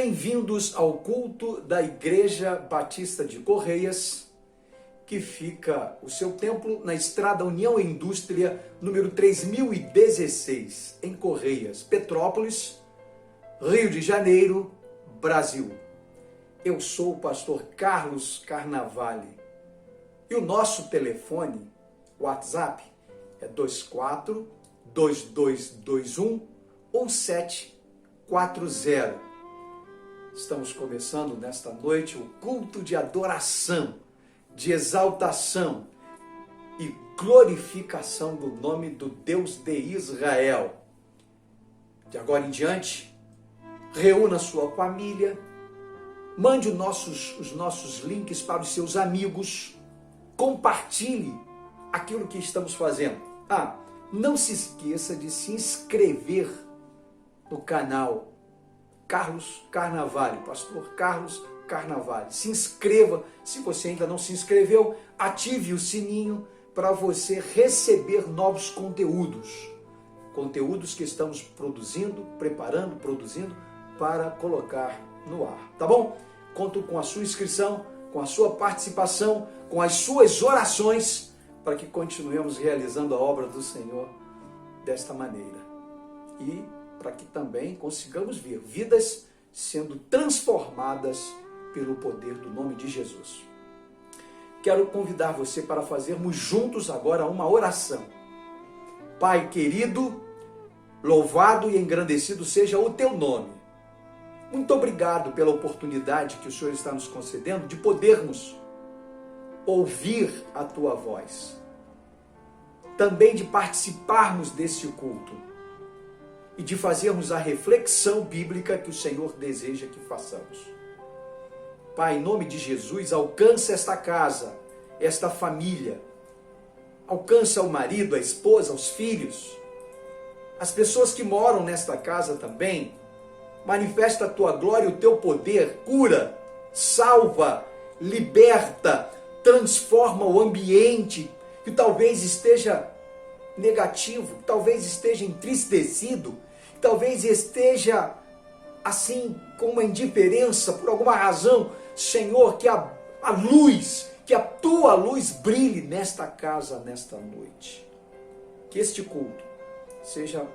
Bem-vindos ao culto da Igreja Batista de Correias, que fica o seu templo na Estrada União e Indústria, número 3016, em Correias, Petrópolis, Rio de Janeiro, Brasil. Eu sou o pastor Carlos Carnavale e o nosso telefone, WhatsApp, é 24-2221-1740. Estamos começando nesta noite o culto de adoração, de exaltação e glorificação do nome do Deus de Israel. De agora em diante, reúna sua família, mande os nossos links para os seus amigos, compartilhe aquilo que estamos fazendo. Não se esqueça de se inscrever no canal Carlos Carnavale, pastor Carlos Carnavale. Se inscreva, se você ainda não se inscreveu, ative o sininho para você receber novos conteúdos que estamos produzindo para colocar no ar, tá bom? Conto com a sua inscrição, com a sua participação, com as suas orações, para que continuemos realizando a obra do Senhor desta maneira. E para que também consigamos ver vidas sendo transformadas pelo poder do nome de Jesus. Quero convidar você para fazermos juntos agora uma oração. Pai querido, louvado e engrandecido seja o teu nome. Muito obrigado pela oportunidade que o Senhor está nos concedendo de podermos ouvir a tua voz. Também de participarmos desse culto e de fazermos a reflexão bíblica que o Senhor deseja que façamos. Pai, em nome de Jesus, alcança esta casa, esta família. Alcança o marido, a esposa, os filhos. As pessoas que moram nesta casa também. Manifesta a tua glória e o teu poder. Cura, salva, liberta, transforma o ambiente que talvez esteja negativo, que talvez esteja entristecido, que talvez esteja assim com uma indiferença por alguma razão. Senhor, que a luz, que a tua luz brilhe nesta casa, nesta noite. Que este culto seja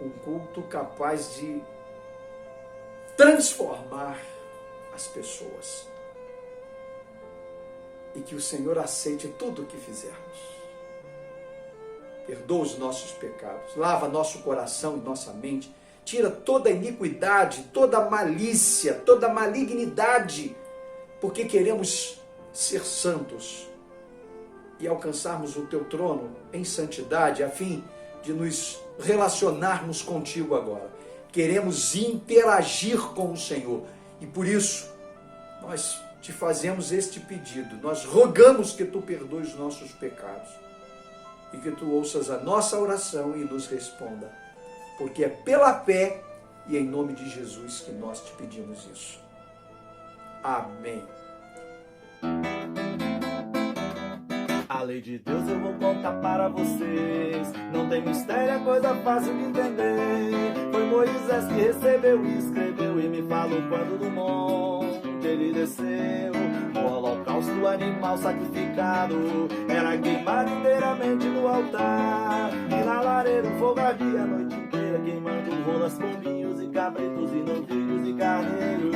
um culto capaz de transformar as pessoas. E que o Senhor aceite tudo o que fizermos. Perdoa os nossos pecados, lava nosso coração e nossa mente, tira toda iniquidade, toda malícia, toda malignidade, porque queremos ser santos e alcançarmos o teu trono em santidade, a fim de nos relacionarmos contigo agora. Queremos interagir com o Senhor e por isso nós te fazemos este pedido, nós rogamos que tu perdoes os nossos pecados e que tu ouças a nossa oração e nos responda, porque é pela fé e em nome de Jesus que nós te pedimos isso. Amém. A lei de Deus eu vou contar para vocês, não tem mistério, é coisa fácil de entender. Foi Moisés que recebeu e escreveu e me falou quando do monte ele desceu. O holocausto animal sacrificado era queimado inteiramente no altar, e na lareira o fogo ardia a noite inteira, queimando rolas, pombinhos e cabritos e novilhos e carneiros.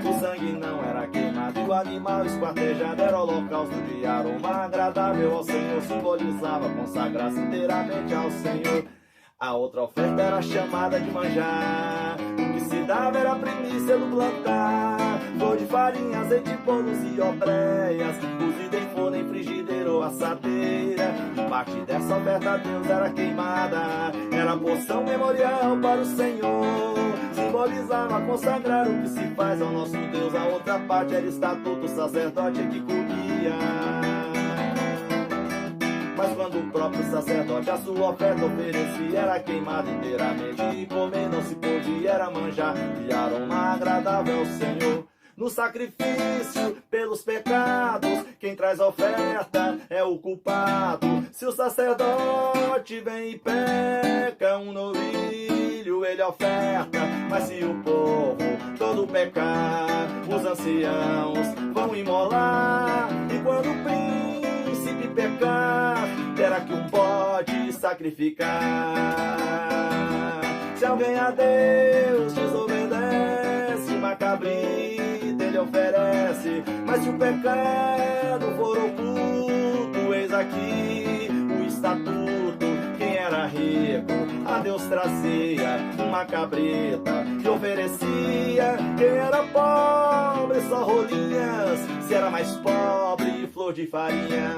O sangue não era queimado e o animal esquartejado era holocausto de aroma agradável ao Senhor, simbolizava consagrar-se inteiramente ao Senhor. A outra oferta era chamada de manjar, o que se dava era a primícia do plantar, flor de farinha, azeite, bolos e obreias, cozida em forno, em frigideira ou assadeira. E parte dessa oferta a Deus era queimada, era porção memorial para o Senhor, simbolizava consagrar o que se faz ao nosso Deus. A outra parte era estatuto, sacerdote que comia. Mas quando o próprio sacerdote a sua oferta oferecia, era queimada inteiramente, e comer não se podia, era manjar de aroma agradável ao Senhor. no sacrifício pelos pecados. Quem traz a oferta é o culpado. Se o sacerdote vem e peca, um novilho ele oferta. Mas se o povo todo pecar, os anciãos vão imolar. E quando o príncipe pecar, terá que um bode sacrificar. Se alguém a Deus desobedece, uma cabrita ele oferece. Mas se o pecado for oculto, eis aqui o estatuto. Quem era rico, a Deus trazia uma cabrita que oferecia. Quem era pobre, só rolinhas. Se era mais pobre, flor de farinha.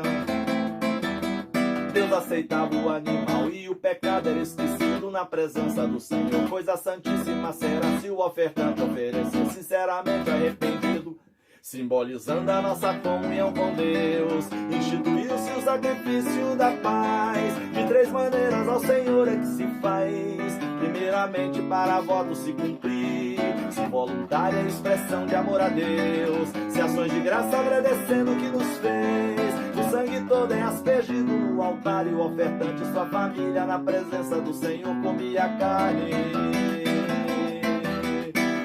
Deus aceitava o animal e o pecado era esquecido na presença do Senhor. Coisa santíssima será se o ofertante oferecer sinceramente arrependido, simbolizando a nossa comunhão com Deus. Instituiu-se o sacrifício da paz. De 3 maneiras ao Senhor é que se faz. Primeiramente para voto se cumprir, se voluntária expressão de amor a Deus. Se ações de graça agradecendo o que nos fez. O sangue todo é aspergido no altar e o ofertante e sua família na presença do Senhor comia carne.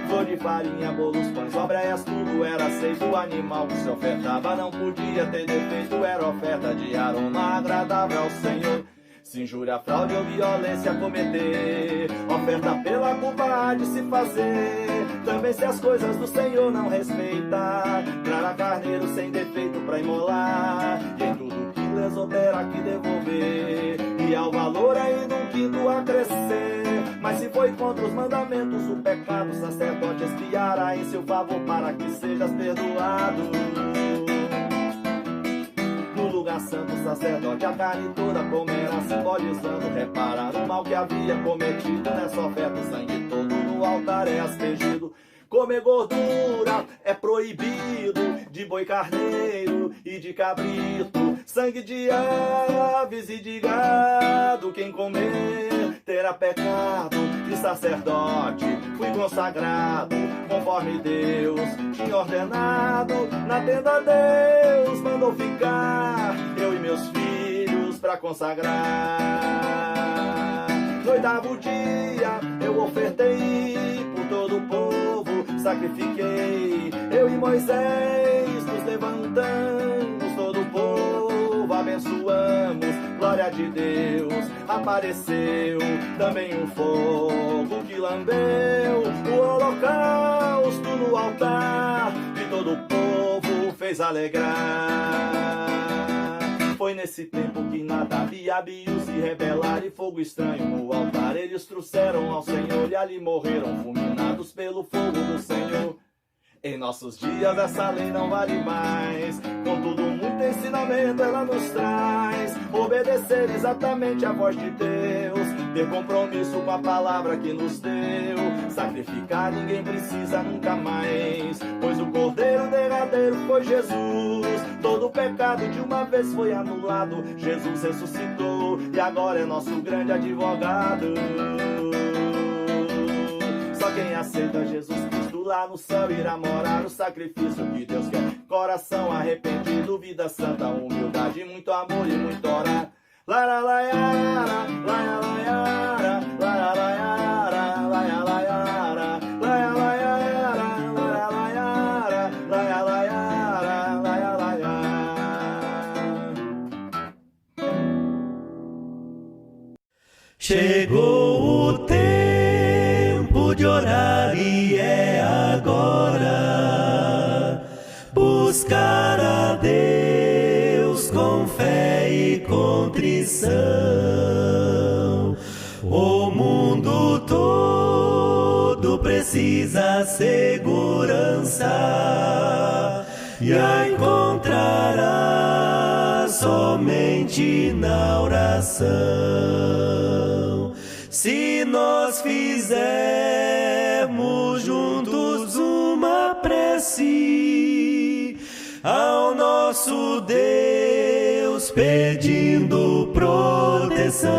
Flor de farinha, bolos, pães, obreias, tudo era aceito. O animal que se ofertava não podia ter defeito. Era oferta de aroma agradável ao Senhor. Se injúria, fraude ou violência cometer, oferta pela culpa há de se fazer. Também se as coisas do Senhor não respeitar, trará carneiro sem defeito pra imolar. E em tudo que lesou terá que devolver, e ao valor ainda um quinto a crescer. Mas se foi contra os mandamentos o pecado, o sacerdote expiará em seu favor para que sejas perdoado. No lugar santo, o sacerdote a carne toda comerá, simbolizando reparar o mal que havia cometido. Nessa oferta o sangue todo no altar é aspergido. Comer gordura é proibido, de boi, carneiro e de cabrito. Sangue de aves e de gado, quem comer terá pecado. De sacerdote fui consagrado, conforme Deus tinha ordenado. Na tenda Deus mandou ficar, eu e meus filhos pra consagrar. No 8º dia eu ofertei por todo o povo, sacrifiquei. Eu e Moisés nos levantamos, todo o povo abençoamos. Glória de Deus, apareceu também um fogo que lambeu o holocausto no altar, e todo o povo fez alegrar. Foi nesse tempo que Nadab e Abiú se rebelaram, e fogo estranho no altar eles trouxeram ao Senhor, e ali morreram fulminados pelo fogo do Senhor. Em nossos dias essa lei não vale mais, contudo muito ensinamento ela nos traz. Obedecer exatamente a voz de Deus, ter compromisso com a palavra que nos deu. Sacrificar ninguém precisa nunca mais, pois o cordeiro derradeiro foi Jesus. Todo o pecado de uma vez foi anulado, Jesus ressuscitou e agora é nosso grande advogado. Só quem aceita Jesus Cristo lá no céu irá morar. O sacrifício que Deus quer, coração arrependido, vida santa, humildade, muito amor e muito orar. Lara laiara, laia laiara, lara laiara, laia laiara, laia laiara, lara laiara, laia laiara, laia laiara. Chegou o tempo de orar e é agora. Buscar a Deus com fé e contrição. O mundo todo precisa segurança, e a encontrará somente na oração. Se nós fizermos juntos uma prece ao nosso Deus, pedindo proteção,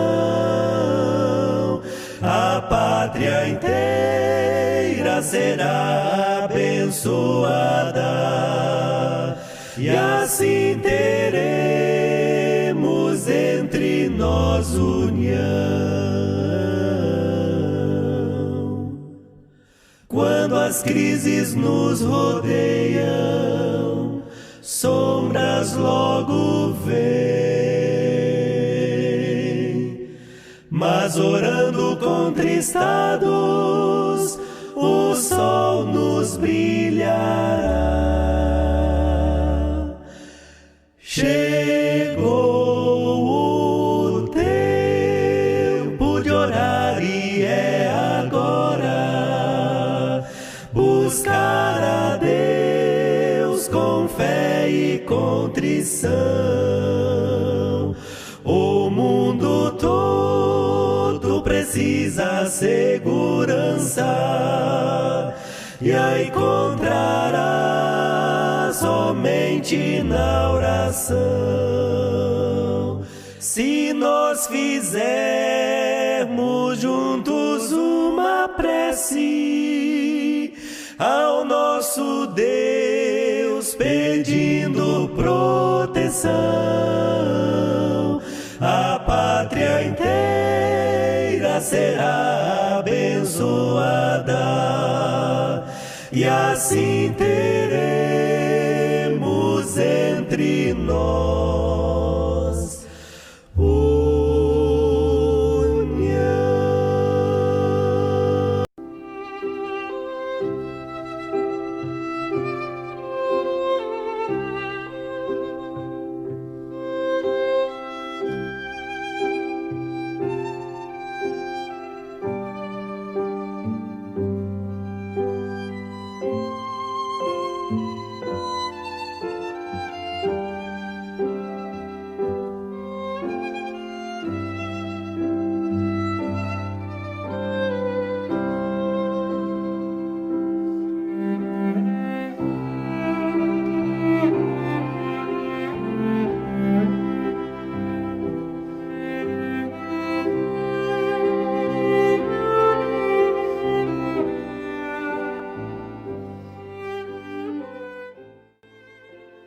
a pátria inteira terra será abençoada, e assim teremos entre nós união. Quando as crises nos rodeiam, sombras logo vêm, mas orando contristados, o sol nos brilhará. Chegou o tempo de orar e é agora buscar a Deus com fé e contrição. O mundo todo precisa segurança, e a encontrará somente na oração. Se nós fizermos juntos uma prece ao nosso Deus, pedindo proteção, a pátria inteira será abençoada, e assim teremos entre nós união.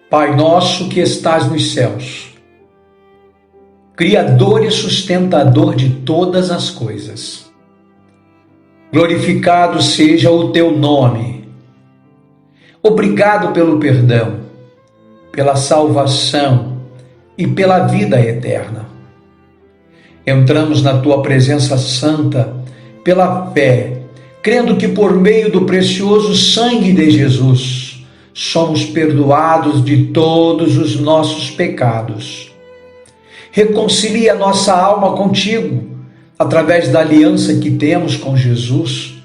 Pai nosso que estás nos céus, Criador e sustentador de todas as coisas, glorificado seja o teu nome. Obrigado pelo perdão, pela salvação e pela vida eterna. Entramos na tua presença santa pela fé, crendo que por meio do precioso sangue de Jesus somos perdoados de todos os nossos pecados. Reconcilia nossa alma contigo, através da aliança que temos com Jesus,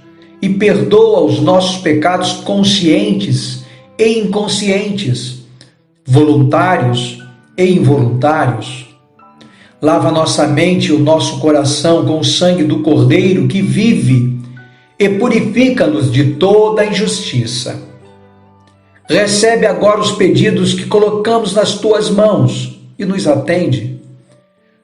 e perdoa os nossos pecados conscientes e inconscientes, voluntários e involuntários. Lava nossa mente e o nosso coração com o sangue do Cordeiro que vive, e purifica-nos de toda injustiça. Recebe agora os pedidos que colocamos nas tuas mãos e nos atende.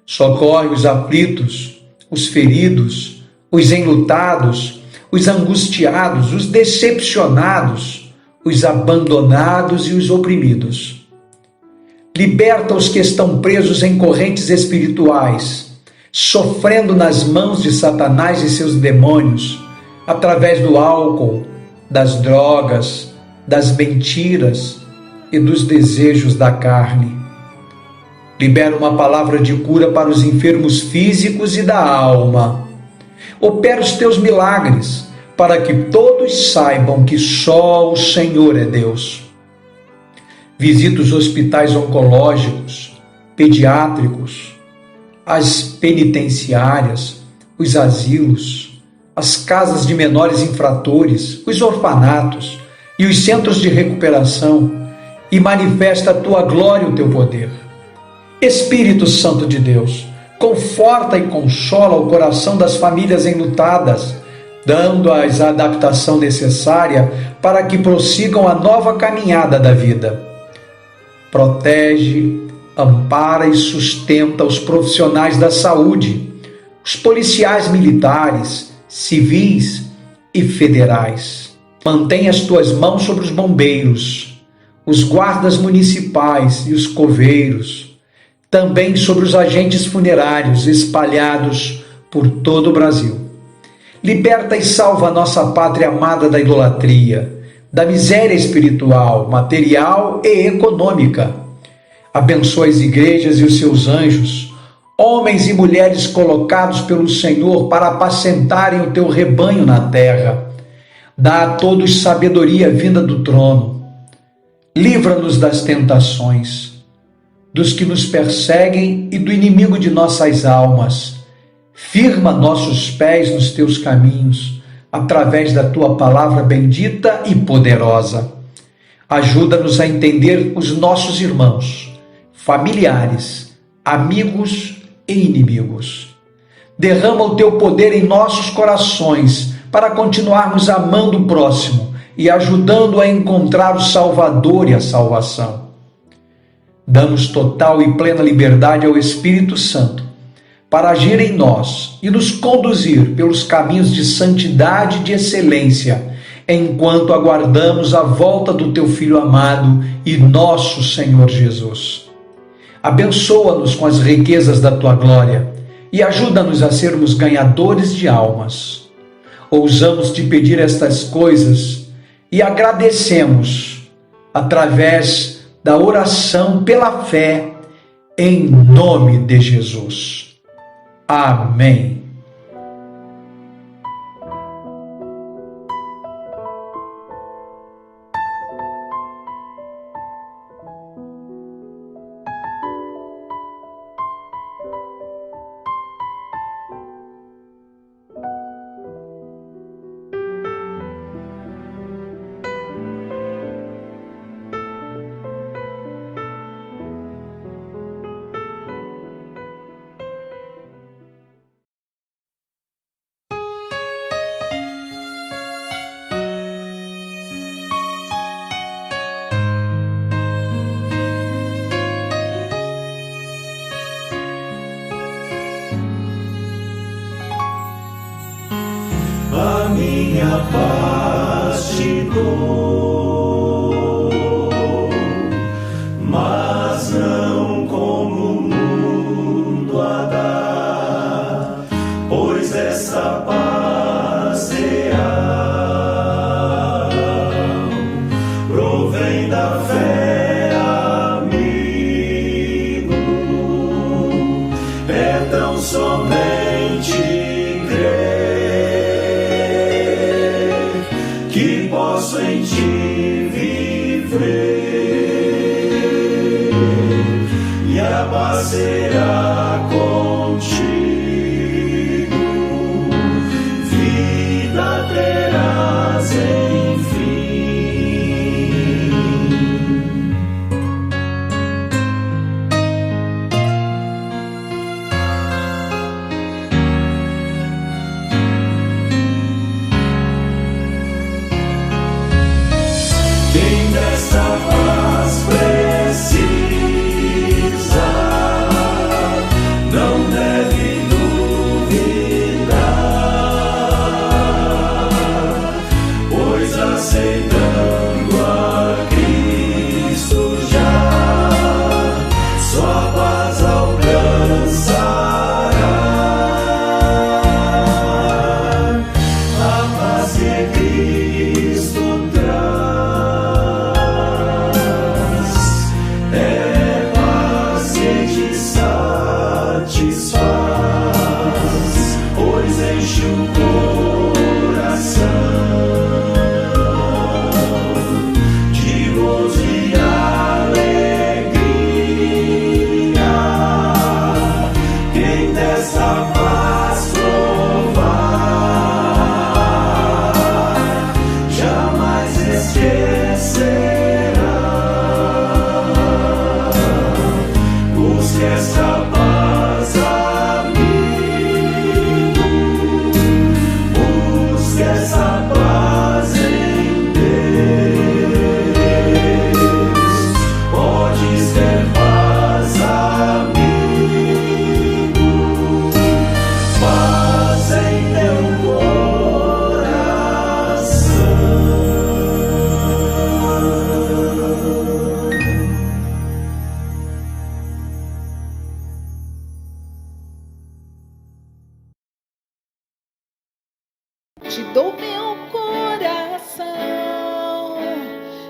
Socorre os aflitos, os feridos, os enlutados, os angustiados, os decepcionados, os abandonados e os oprimidos. Liberta os que estão presos em correntes espirituais, sofrendo nas mãos de Satanás e seus demônios, através do álcool, das drogas, das mentiras e dos desejos da carne. Libera uma palavra de cura para os enfermos físicos e da alma. Opera os teus milagres, para que todos saibam que só o Senhor é Deus. Visita os hospitais oncológicos, pediátricos, as penitenciárias, os asilos, as casas de menores infratores, os orfanatos e os centros de recuperação, e manifesta a tua glória e o teu poder. Espírito Santo de Deus, conforta e consola o coração das famílias enlutadas, dando-as a adaptação necessária para que prossigam a nova caminhada da vida. Protege, ampara e sustenta os profissionais da saúde, os policiais militares, civis e federais. Mantém as tuas mãos sobre os bombeiros, os guardas municipais e os coveiros, também sobre os agentes funerários espalhados por todo o Brasil. Liberta e salva a nossa pátria amada da idolatria, da miséria espiritual, material e econômica. Abençoa as igrejas e os seus anjos, homens e mulheres colocados pelo Senhor para apacentarem o teu rebanho na terra. Dá a todos sabedoria vinda do trono. Livra-nos das tentações, dos que nos perseguem e do inimigo de nossas almas. Firma nossos pés nos teus caminhos, através da tua palavra bendita e poderosa. Ajuda-nos a entender os nossos irmãos, familiares, amigos e inimigos. Derrama o teu poder em nossos corações para continuarmos amando o próximo e ajudando a encontrar o Salvador e a salvação. Damos total e plena liberdade ao Espírito Santo para agir em nós e nos conduzir pelos caminhos de santidade e de excelência, enquanto aguardamos a volta do teu Filho amado e nosso Senhor Jesus. Abençoa-nos com as riquezas da tua glória e ajuda-nos a sermos ganhadores de almas. Ousamos te pedir estas coisas e agradecemos através da oração pela fé, em nome de Jesus. Amém. A minha paz te dou, mas não como o mundo a dá, pois essa paz real provém da fé, amigo, é tão somente crer que posso em ti viver, e a paz será contigo, vida terás enfim. Quem dessa paz precisa,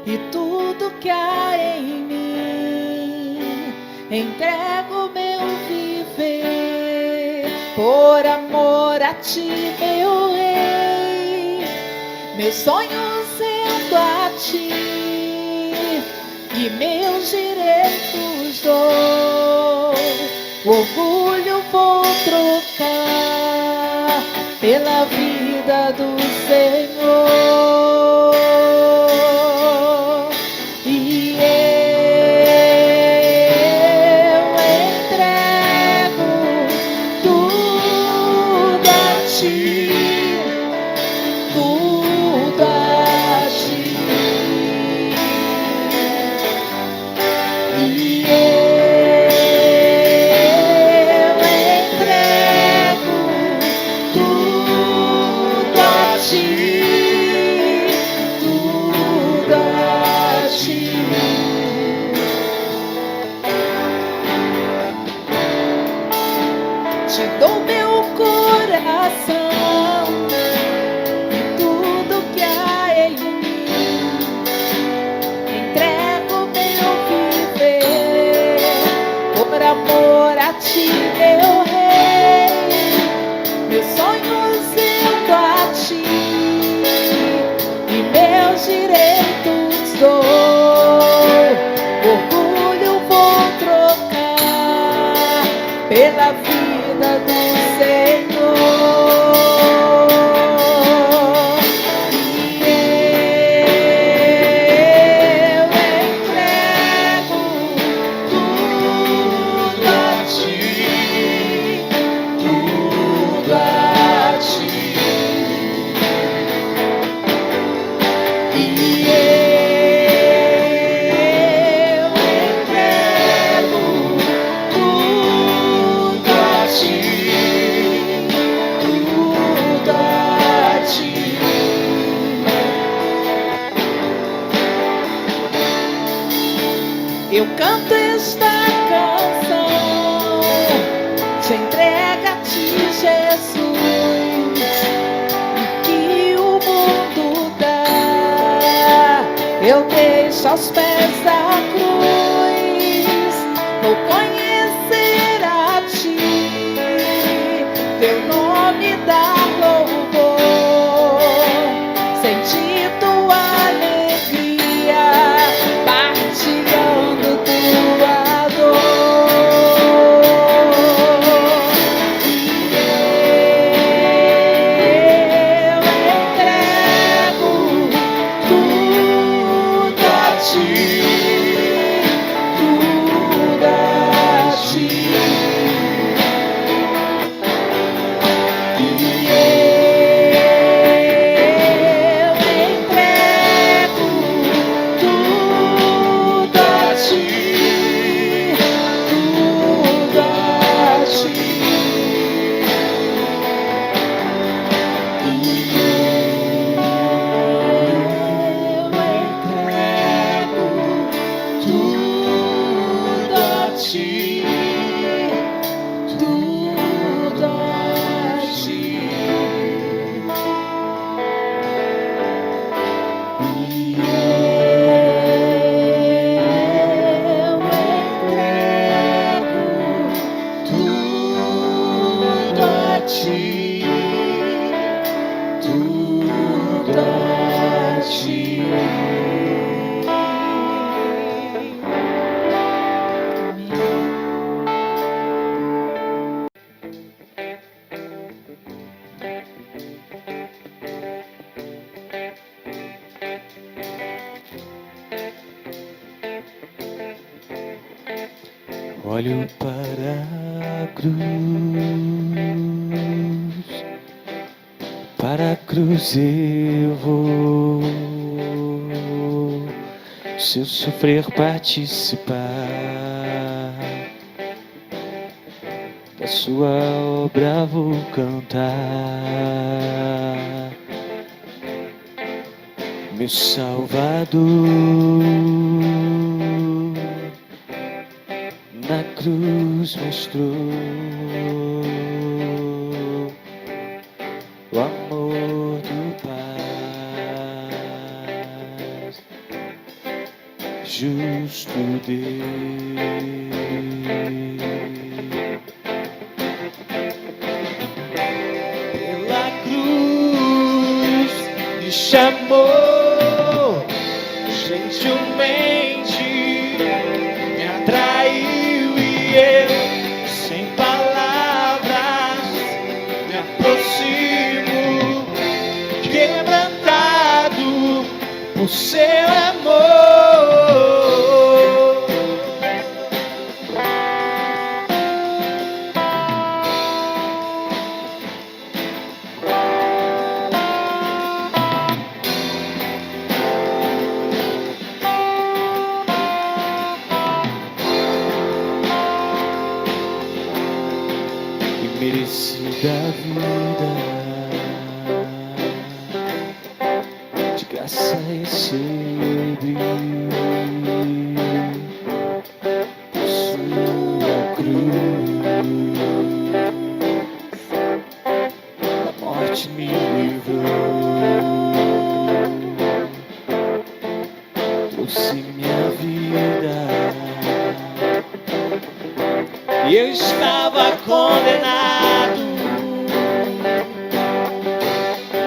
e tudo que há em mim. Entrego meu viver por amor a ti, meu rei. Meus sonhos sendo a ti e meus direitos dou. O orgulho vou trocar pela vida do Senhor. E eu entrego tudo a ti, tudo a ti. E eu entrego tudo a ti, tudo a ti. Te dou meu coração e tudo que há em mim. Entrego meu viver por amor a ti, meu rei. Meus sonhos sendo a ti e meus direitos dou. Orgulho vou trocar pela vida do Senhor. E eu entrego tudo a ti, tudo a ti. E eu entrego tudo a ti, tudo a ti. Eu canto esta canção, te entrega a ti, Jesus, e que o mundo dá, eu deixo aos pés da cruz. Vou conhecer a ti, teu nome dar louvor, sentir tua alegria, partilhando tua dor. E eu entrego tudo a ti, tudo a ti. E eu entrego tudo a ti, tudo a ti. E eu entrego tudo a ti, tudo a ti. E eu entrego tudo a ti, tudo a ti. Olho para a cruz eu vou. Se eu sofrer, participar da sua obra, vou cantar. Meu Salvador na cruz mostrou o amor do Pai. justo Deus. Pela cruz me chamou, gentilmente me atraiu e eu, sem palavras, me aproximo, quebrantado por seu amor. Da vida, de graça recebi sua cruz, a morte me livrou, trouxe minha vida, e eu estava condenado.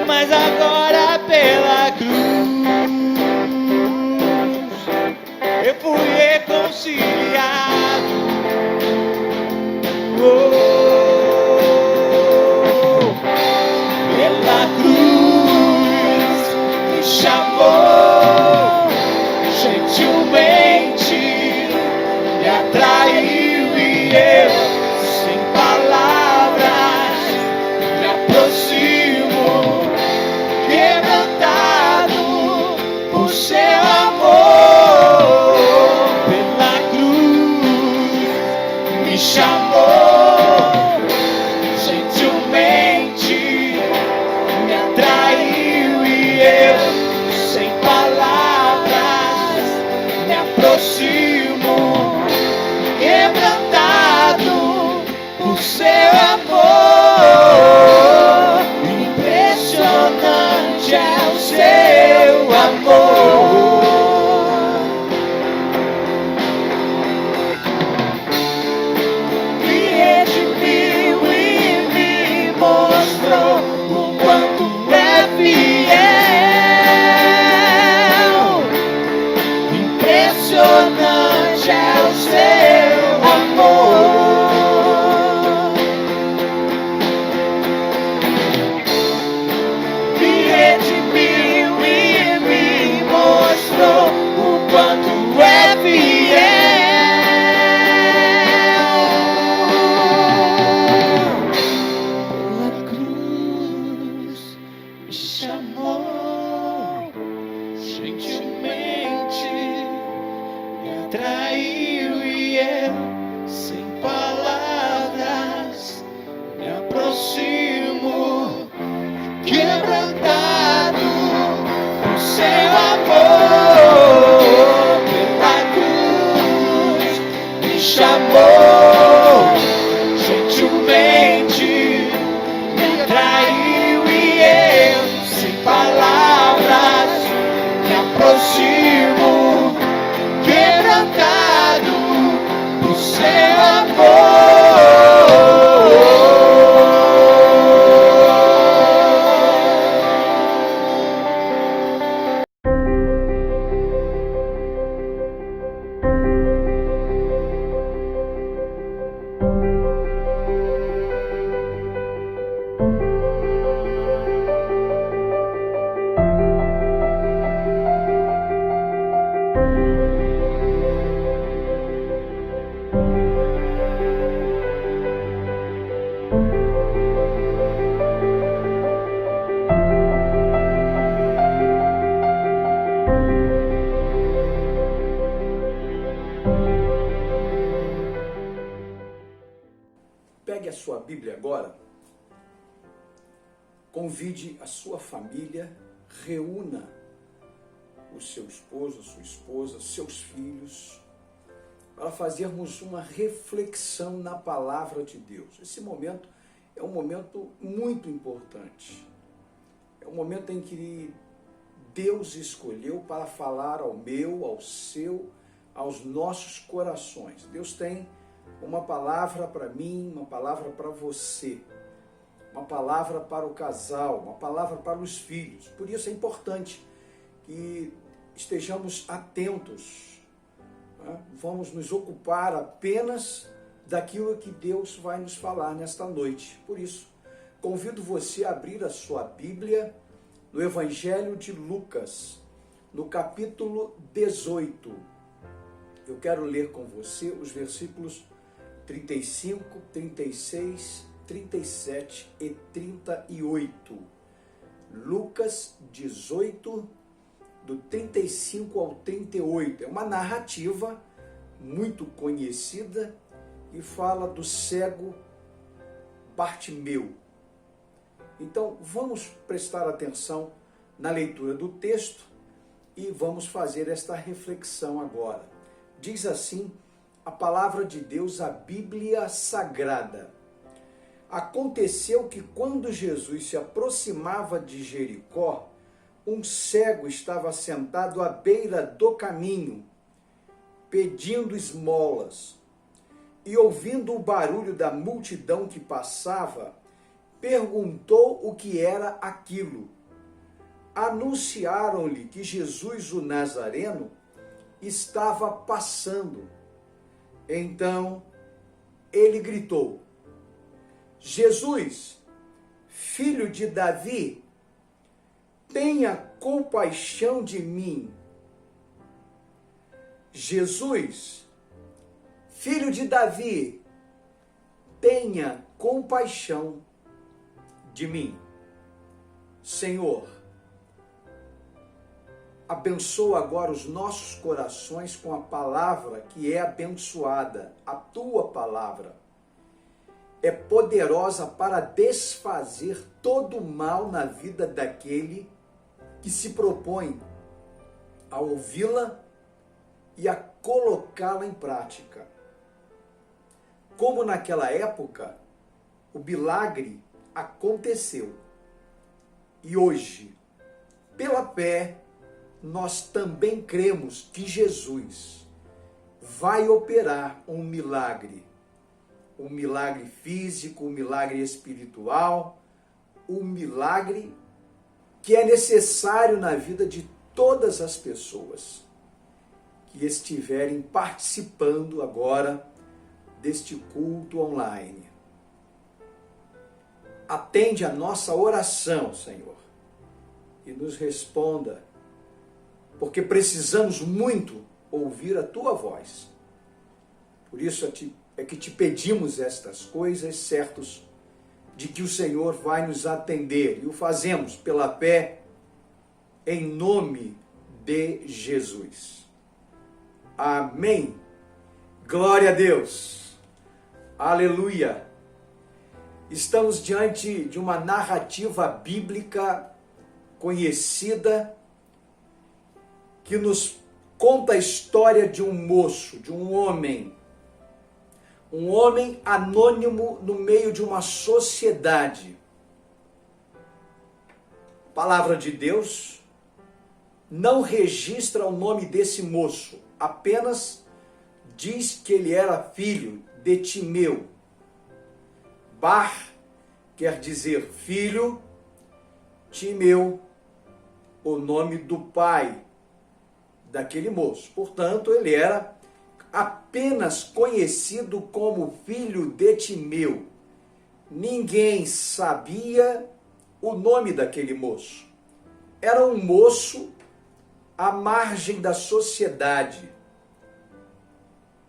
Mas agora pela cruz eu fui reconciliado. Pela cruz me chamou, gentilmente me atraiu e eu, sem palavras, me aproximo, quebrantado por seu amor. Pela cruz me chamou, gentilmente me atraiu e eu, sem palavras, me aproximo, quebrantado por seu amor. Impressionante é o seu amor. Me redimiu e me mostrou o quanto é fiel. Impressionante é o seu amor. Me redimiu e me mostrou o quanto é fiel. Pela cruz me chamou, gentilmente me atraiu e eu, sem palavras, me aproximo, quebrantado por seu amor. Pela cruz me chamou, gentilmente me atraiu e eu, sem palavras, me aproximo, quebrantado por seu amor. Pegue a sua Bíblia agora, convide a sua família, reúna o seu esposo, a sua esposa, seus filhos, para fazermos uma reflexão na palavra de Deus. Esse momento é um momento muito importante. É um momento em que Deus escolheu para falar ao meu, ao seu, aos nossos corações. Deus tem uma palavra para mim, uma palavra para você, uma palavra para o casal, uma palavra para os filhos. Por isso é importante que estejamos atentos, né? Vamos nos ocupar apenas daquilo que Deus vai nos falar nesta noite. Por isso, convido você a abrir a sua Bíblia no Evangelho de Lucas, no capítulo 18. Eu quero ler com você os versículos 35, 36, 37 e 38. Lucas 18, do 35 ao 38. É uma narrativa muito conhecida e fala do cego Bartimeu. Então, vamos prestar atenção na leitura do texto e vamos fazer esta reflexão agora. Diz assim a palavra de Deus, a Bíblia Sagrada. Aconteceu que quando Jesus se aproximava de Jericó, um cego estava sentado à beira do caminho, pedindo esmolas. E ouvindo o barulho da multidão que passava, perguntou o que era aquilo. Anunciaram-lhe que Jesus, o Nazareno, estava passando. Então ele gritou: Jesus, filho de Davi, tenha compaixão de mim. Jesus, filho de Davi, tenha compaixão de mim. Senhor, abençoa agora os nossos corações com a palavra que é abençoada. A tua palavra é poderosa para desfazer todo o mal na vida daquele que se propõe a ouvi-la e a colocá-la em prática. Como naquela época, o milagre aconteceu. E hoje, pela fé, nós também cremos que Jesus vai operar um milagre físico, um milagre espiritual, um milagre que é necessário na vida de todas as pessoas que estiverem participando agora deste culto online. Atende a nossa oração, Senhor, e nos responda, porque precisamos muito ouvir a tua voz. Por isso é que te pedimos estas coisas, certos de que o Senhor vai nos atender, e o fazemos pela fé, em nome de Jesus. Amém. Glória a Deus. Aleluia. Estamos diante de uma narrativa bíblica conhecida que nos conta a história de um moço, de um homem anônimo no meio de uma sociedade. A palavra de Deus não registra o nome desse moço, apenas diz que ele era filho de Timeu. Bar quer dizer filho, Timeu, o nome do pai daquele moço. Portanto, ele era apenas conhecido como filho de Timeu. Ninguém sabia o nome daquele moço. Era um moço à margem da sociedade.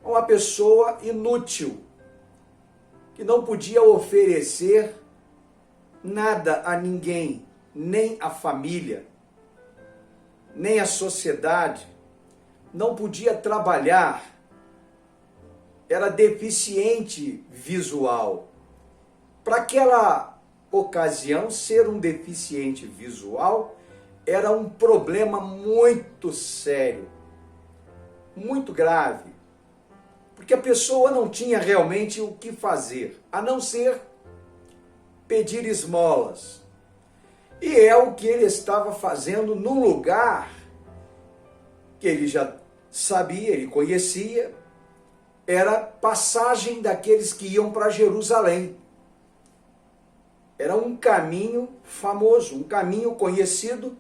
Uma pessoa inútil, que não podia oferecer nada a ninguém, nem a família, nem a sociedade. Não podia trabalhar, era deficiente visual. Para aquela ocasião, ser um deficiente visual era um problema muito sério, muito grave, porque a pessoa não tinha realmente o que fazer, a não ser pedir esmolas. E é o que ele estava fazendo num lugar que ele já sabia, ele conhecia, era passagem daqueles que iam para Jerusalém. Era um caminho famoso, um caminho conhecido,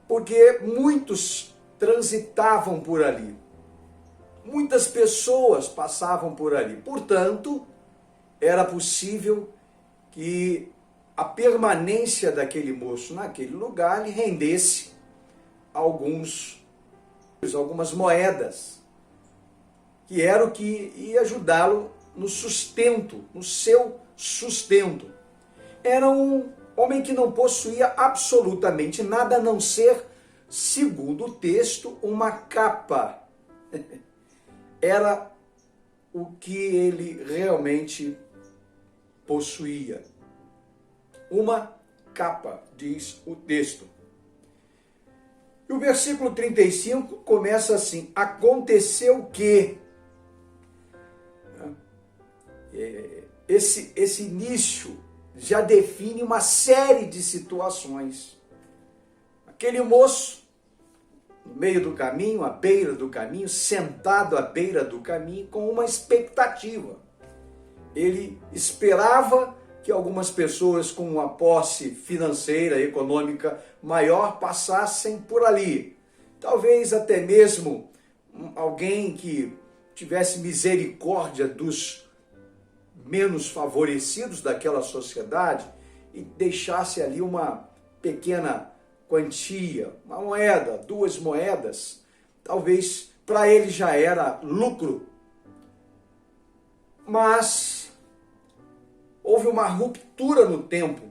porque muitos transitavam por ali. Muitas pessoas passavam por ali. Portanto, era possível que a permanência daquele moço naquele lugar lhe rendesse algumas moedas, que era o que ia ajudá-lo no sustento, no seu sustento. Era um homem que não possuía absolutamente nada a não ser, segundo o texto, uma capa. Era o que ele realmente possuía. Uma capa, diz o texto. E o versículo 35 começa assim: aconteceu que... Esse início já define uma série de situações. Aquele moço, no meio do caminho, à beira do caminho, sentado à beira do caminho, com uma expectativa. Ele esperava que algumas pessoas com uma posse financeira, econômica maior passassem por ali. Talvez até mesmo alguém que tivesse misericórdia dos menos favorecidos daquela sociedade e deixasse ali uma pequena quantia, uma moeda, 2 moedas, talvez para ele já era lucro. Mas houve uma ruptura no tempo,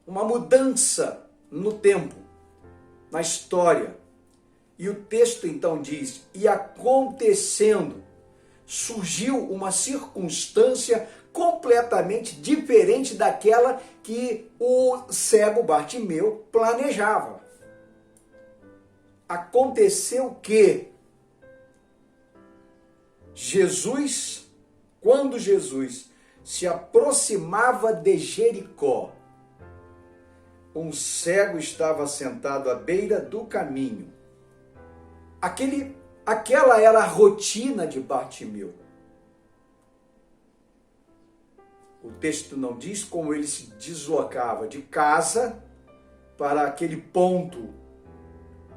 uma mudança no tempo, na história. E o texto então diz: e acontecendo, surgiu uma circunstância completamente diferente daquela que o cego Bartimeu planejava. Aconteceu que quando Jesus se aproximava de Jericó, um cego estava sentado à beira do caminho. Aquela era a rotina de Bartimeu. O texto não diz como ele se deslocava de casa para aquele ponto,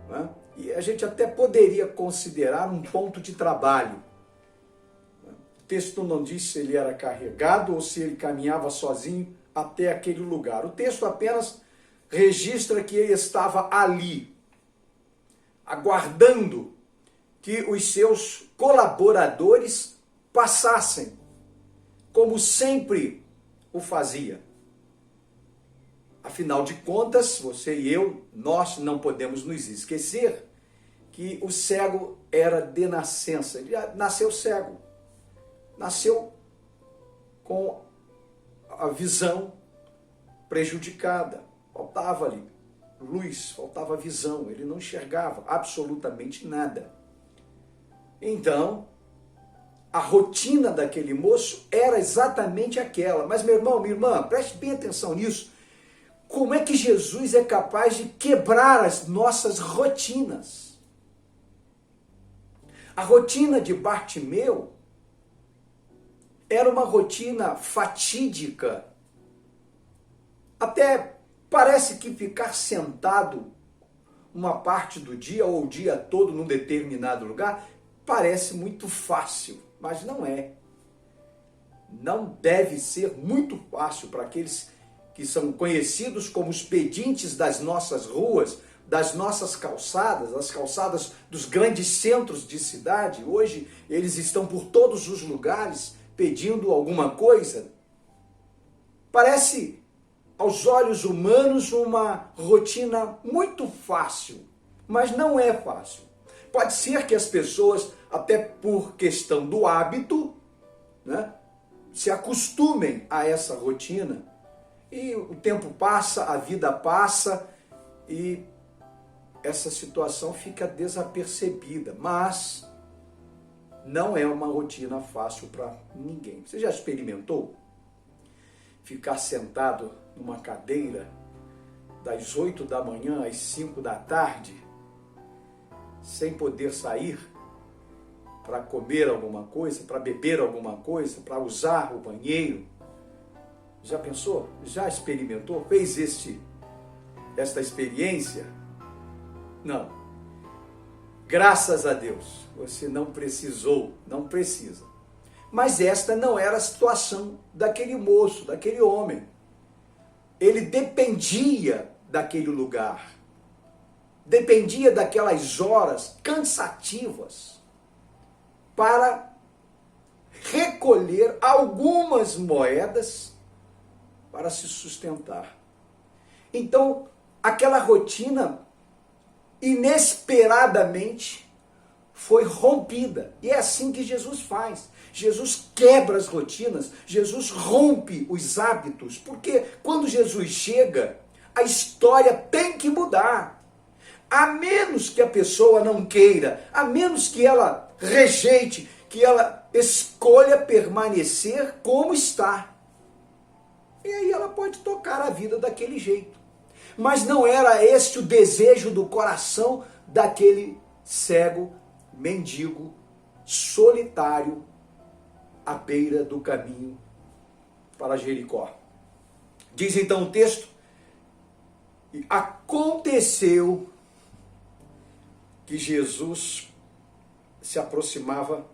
né? E a gente até poderia considerar um ponto de trabalho. O texto não diz se ele era carregado ou se ele caminhava sozinho até aquele lugar. O texto apenas registra que ele estava ali, aguardando que os seus colaboradores passassem, como sempre o fazia. Afinal de contas, você e eu, nós não podemos nos esquecer que o cego era de nascença. Ele nasceu cego, nasceu com a visão prejudicada, faltava ali luz, faltava visão, ele não enxergava absolutamente nada. Então, a rotina daquele moço era exatamente aquela. Mas, meu irmão, minha irmã, preste bem atenção nisso. Como é que Jesus é capaz de quebrar as nossas rotinas? A rotina de Bartimeu era uma rotina fatídica. Até parece que ficar sentado uma parte do dia ou o dia todo num determinado lugar parece muito fácil, mas não é. Não deve ser muito fácil para aqueles que são conhecidos como os pedintes das nossas ruas, das nossas calçadas, as calçadas dos grandes centros de cidade. Hoje eles estão por todos os lugares pedindo alguma coisa. Parece, aos olhos humanos, uma rotina muito fácil, mas não é fácil. Pode ser que as pessoas, até por questão do hábito, né, se acostumem a essa rotina. E o tempo passa, a vida passa e essa situação fica desapercebida. Mas não é uma rotina fácil para ninguém. Você já experimentou ficar sentado numa cadeira das 8 da manhã às 5 da tarde, sem poder sair para comer alguma coisa, para beber alguma coisa, para usar o banheiro. Já pensou? Já experimentou? Fez esta experiência? Não. Graças a Deus, você não precisou, não precisa. Mas esta não era a situação daquele moço, daquele homem. Ele dependia daquele lugar, dependia daquelas horas cansativas para recolher algumas moedas para se sustentar. Então, aquela rotina inesperadamente foi rompida. E é assim que Jesus faz. Jesus quebra as rotinas, Jesus rompe os hábitos, porque quando Jesus chega, a história tem que mudar. A menos que a pessoa não queira, a menos que ela rejeite, que ela escolha permanecer como está. E aí ela pode tocar a vida daquele jeito. Mas não era este o desejo do coração daquele cego, mendigo, solitário, à beira do caminho para Jericó. Diz então o texto: e aconteceu que Jesus se aproximava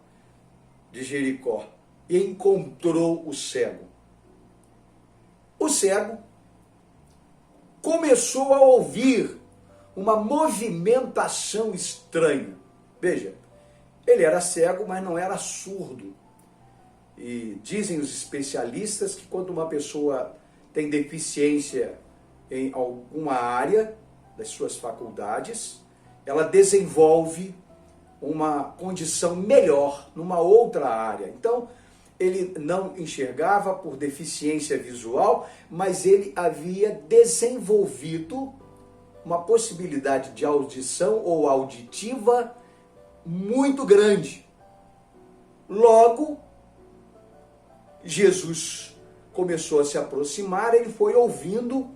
de Jericó e encontrou o cego. O cego começou a ouvir uma movimentação estranha. Veja, ele era cego, mas não era surdo. E dizem os especialistas que quando uma pessoa tem deficiência em alguma área das suas faculdades, ela desenvolve uma condição melhor numa outra área. Então, ele não enxergava por deficiência visual, mas ele havia desenvolvido uma possibilidade de audição ou auditiva muito grande. Logo, Jesus começou a se aproximar, ele foi ouvindo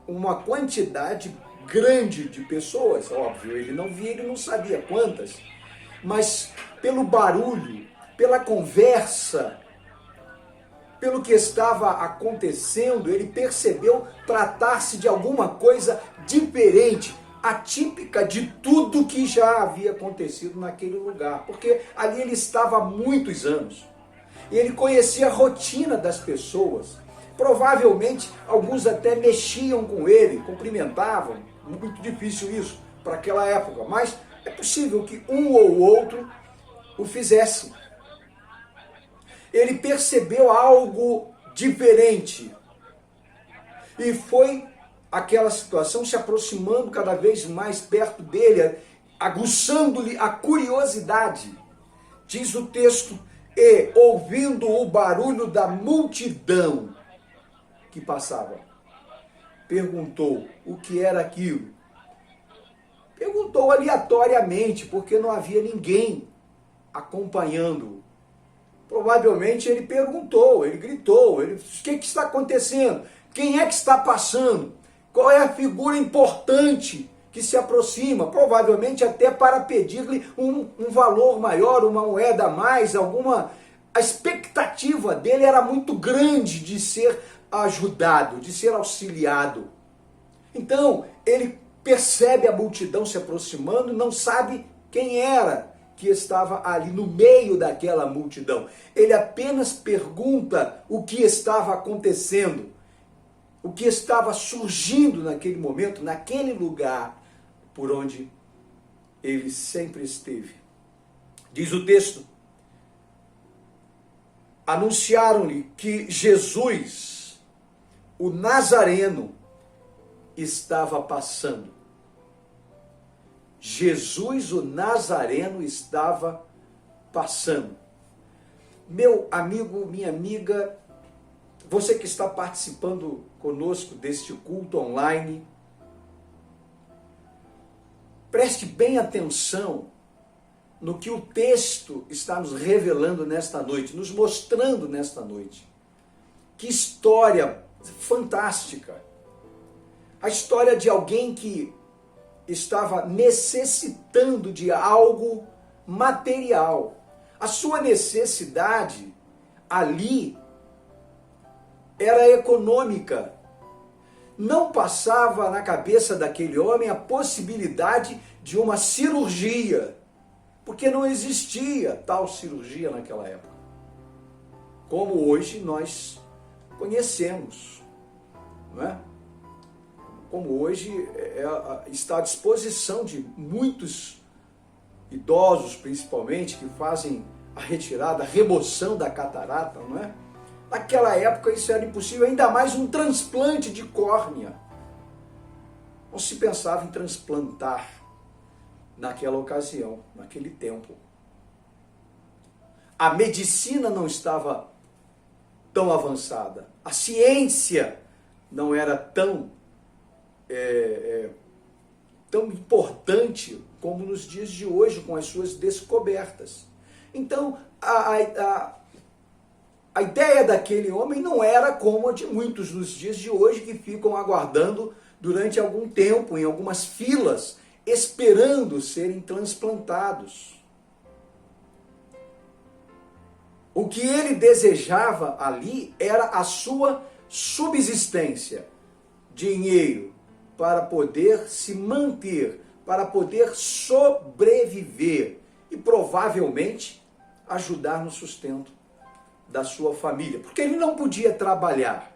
uma quantidade grande de pessoas, óbvio, ele não via, ele não sabia quantas, mas pelo barulho, pela conversa, pelo que estava acontecendo, ele percebeu tratar-se de alguma coisa diferente, atípica de tudo que já havia acontecido naquele lugar, porque ali ele estava há muitos anos, e ele conhecia a rotina das pessoas. Provavelmente alguns até mexiam com ele, cumprimentavam, muito difícil isso para aquela época, mas é possível que um ou outro o fizesse. Ele percebeu algo diferente e foi aquela situação se aproximando cada vez mais perto dele, aguçando-lhe a curiosidade. Diz o texto: e ouvindo o barulho da multidão que passava, perguntou o que era aquilo. Perguntou aleatoriamente, porque não havia ninguém acompanhando-o. Provavelmente ele perguntou, ele gritou, o que está acontecendo? Quem é que está passando? Qual é a figura importante que se aproxima? Provavelmente até para pedir-lhe um valor maior, uma moeda a mais, alguma... A expectativa dele era muito grande de ser ajudado, de ser auxiliado. Então, ele percebe a multidão se aproximando, não sabe quem era que estava ali no meio daquela multidão. Ele apenas pergunta o que estava acontecendo, o que estava surgindo naquele momento, naquele lugar por onde ele sempre esteve. Diz o texto: anunciaram-lhe que Jesus, o Nazareno, estava passando. Jesus, o Nazareno, estava passando. Meu amigo, minha amiga, você que está participando conosco deste culto online, preste bem atenção no que o texto está nos revelando nesta noite, nos mostrando nesta noite. Que história fantástica! A história de alguém que estava necessitando de algo material. A sua necessidade ali era econômica. Não passava na cabeça daquele homem a possibilidade de uma cirurgia, porque não existia tal cirurgia naquela época, como hoje nós conhecemos, não é? Como hoje está à disposição de muitos idosos, principalmente, que fazem a retirada, a remoção da catarata, não é? Naquela época isso era impossível, ainda mais um transplante de córnea. Não se pensava em transplantar naquela ocasião, naquele tempo. A medicina não estava tão avançada, a ciência não era tão importante como nos dias de hoje, com as suas descobertas. Então, a ideia daquele homem não era como a de muitos nos dias de hoje, que ficam aguardando durante algum tempo, em algumas filas, esperando serem transplantados. O que ele desejava ali era a sua subsistência, dinheiro, para poder se manter, para poder sobreviver e provavelmente ajudar no sustento da sua família, porque ele não podia trabalhar,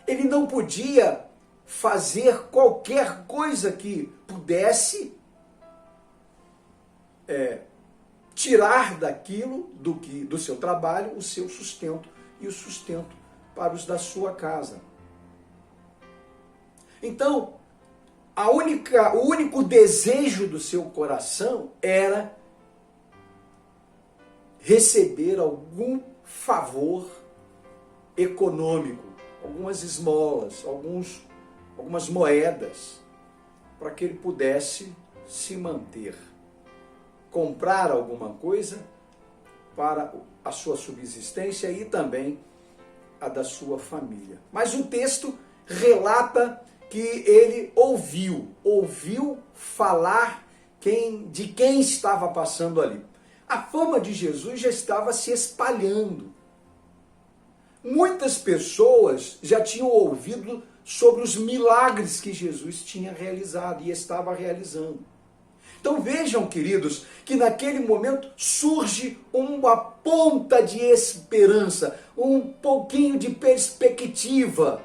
ele não podia fazer qualquer coisa que pudesse tirar daquilo, do seu trabalho, o seu sustento e o sustento para os da sua casa. Então, o único desejo do seu coração era receber algum favor econômico, algumas esmolas, algumas moedas, para que ele pudesse se manter, comprar alguma coisa para a sua subsistência e também a da sua família. Mas o texto relata que ele ouviu falar de quem estava passando ali. A fama de Jesus já estava se espalhando. Muitas pessoas já tinham ouvido sobre os milagres que Jesus tinha realizado e estava realizando. Então vejam, queridos, que naquele momento surge uma ponta de esperança, um pouquinho de perspectiva,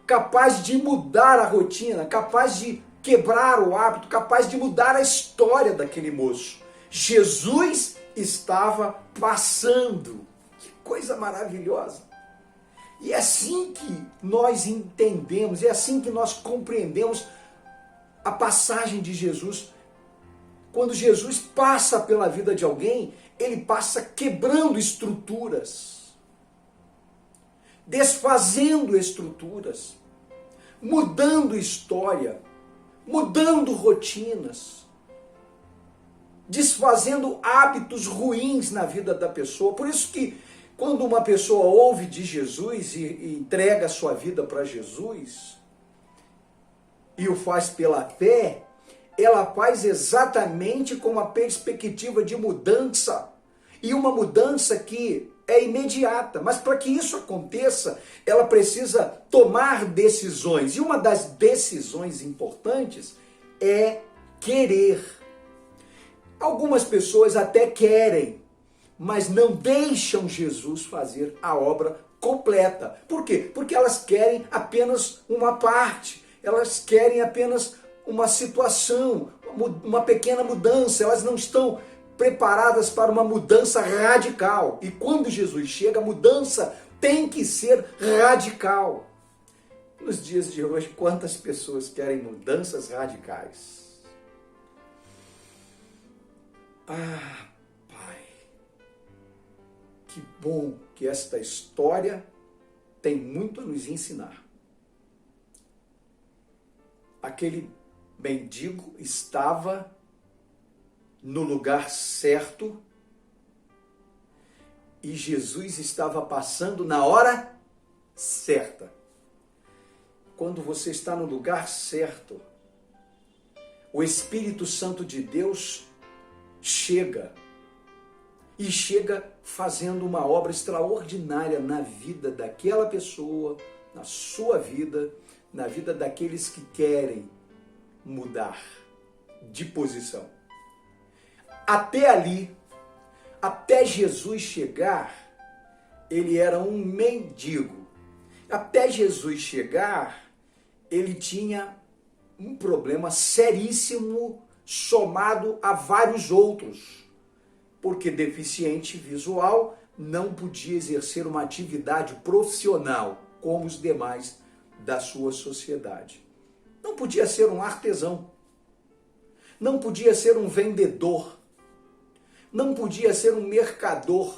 capaz de mudar a rotina, capaz de quebrar o hábito, capaz de mudar a história daquele moço. Jesus estava passando. Que coisa maravilhosa! E é assim que nós entendemos, é assim que nós compreendemos a passagem de Jesus. Quando Jesus passa pela vida de alguém, ele passa quebrando estruturas, desfazendo estruturas, mudando história, mudando rotinas, desfazendo hábitos ruins na vida da pessoa. Por isso que quando uma pessoa ouve de Jesus e entrega a sua vida para Jesus e o faz pela fé, ela faz exatamente com a perspectiva de mudança, e uma mudança que é imediata. Mas para que isso aconteça, ela precisa tomar decisões, e uma das decisões importantes é querer. Algumas pessoas até querem, mas não deixam Jesus fazer a obra completa. Por quê? Porque elas querem apenas uma parte, elas querem apenas uma situação, uma pequena mudança, elas não estão preparadas para uma mudança radical. E quando Jesus chega, a mudança tem que ser radical. Nos dias de hoje, quantas pessoas querem mudanças radicais? Ah, Pai, que bom que esta história tem muito a nos ensinar. Aquele mendigo estava no lugar certo e Jesus estava passando na hora certa. quando você está no lugar certo, o Espírito Santo de Deus chega. E chega fazendo uma obra extraordinária na vida daquela pessoa, na sua vida, na vida daqueles que querem mudar de posição. Até ali, até Jesus chegar, ele era um mendigo. Até Jesus chegar, ele tinha um problema seríssimo somado a vários outros. Porque deficiente visual não podia exercer uma atividade profissional como os demais da sua sociedade. Não podia ser um artesão, não podia ser um vendedor, não podia ser um mercador.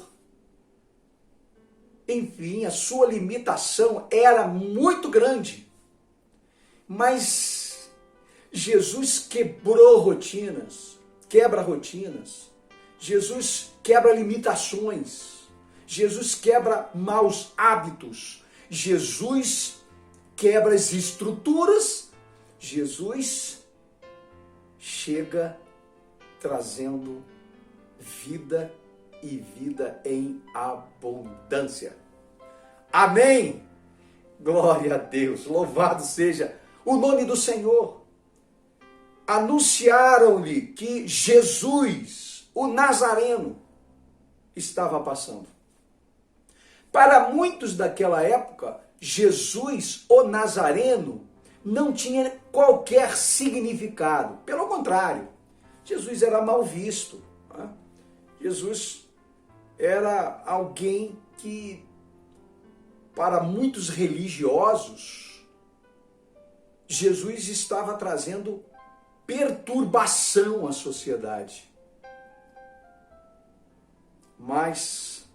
Enfim, a sua limitação era muito grande. Mas Jesus quebrou rotinas, quebra rotinas. Jesus quebra limitações, Jesus quebra maus hábitos, Jesus quebra as estruturas, Jesus chega trazendo vida e vida em abundância. Amém! Glória a Deus, louvado seja o nome do Senhor. Anunciaram-lhe que Jesus, o Nazareno, estava passando. Para muitos daquela época, Jesus, o Nazareno, não tinha qualquer significado. Pelo contrário, Jesus era mal visto. Né? Jesus era alguém que, para muitos religiosos, Jesus estava trazendo perturbação à sociedade. Mas,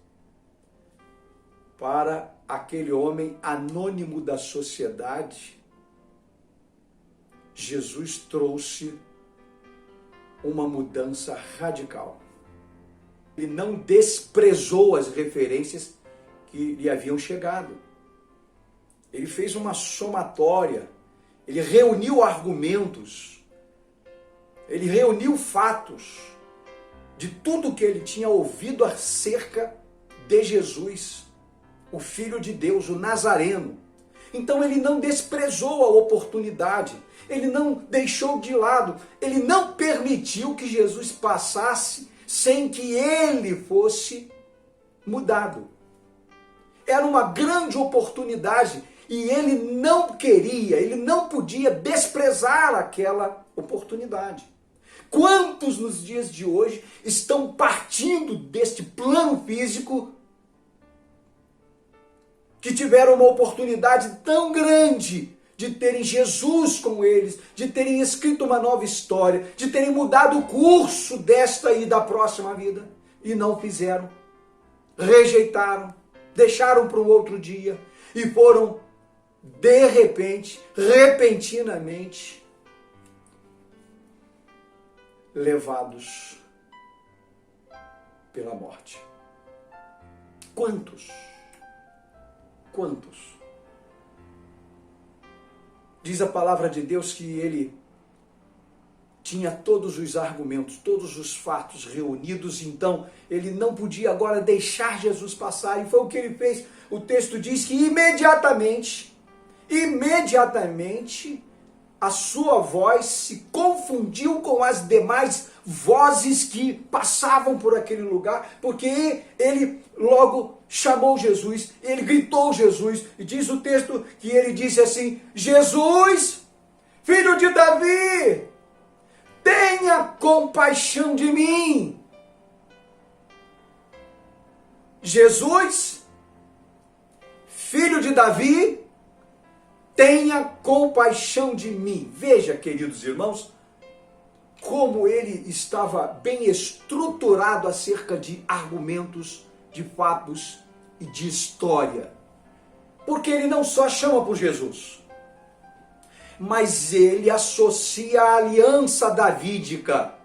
para aquele homem anônimo da sociedade, Jesus trouxe uma mudança radical. Ele não desprezou as referências que lhe haviam chegado. Ele fez uma somatória, ele reuniu argumentos, ele reuniu fatos de tudo que ele tinha ouvido acerca de Jesus, o Filho de Deus, o Nazareno. Então ele não desprezou a oportunidade, ele não deixou de lado, ele não permitiu que Jesus passasse sem que ele fosse mudado. Era uma grande oportunidade e ele não queria, ele não podia desprezar aquela oportunidade. Quantos nos dias de hoje estão partindo deste plano físico que tiveram uma oportunidade tão grande de terem Jesus com eles, de terem escrito uma nova história, de terem mudado o curso desta e da próxima vida, e não fizeram, rejeitaram, deixaram para o outro dia e foram, de repente, repentinamente, levados pela morte. Quantos? Quantos? Diz a palavra de Deus que ele tinha todos os argumentos, todos os fatos reunidos, então ele não podia agora deixar Jesus passar, e foi o que ele fez. O texto diz que imediatamente, a sua voz se confundiu com as demais vozes que passavam por aquele lugar, porque ele logo chamou Jesus, ele gritou Jesus, e diz o texto que ele disse assim: Jesus, filho de Davi, tenha compaixão de mim. Jesus, filho de Davi, tenha compaixão de mim. Veja, queridos irmãos, como ele estava bem estruturado acerca de argumentos, de fatos e de história. Porque ele não só chama por Jesus, mas ele associa a aliança davídica.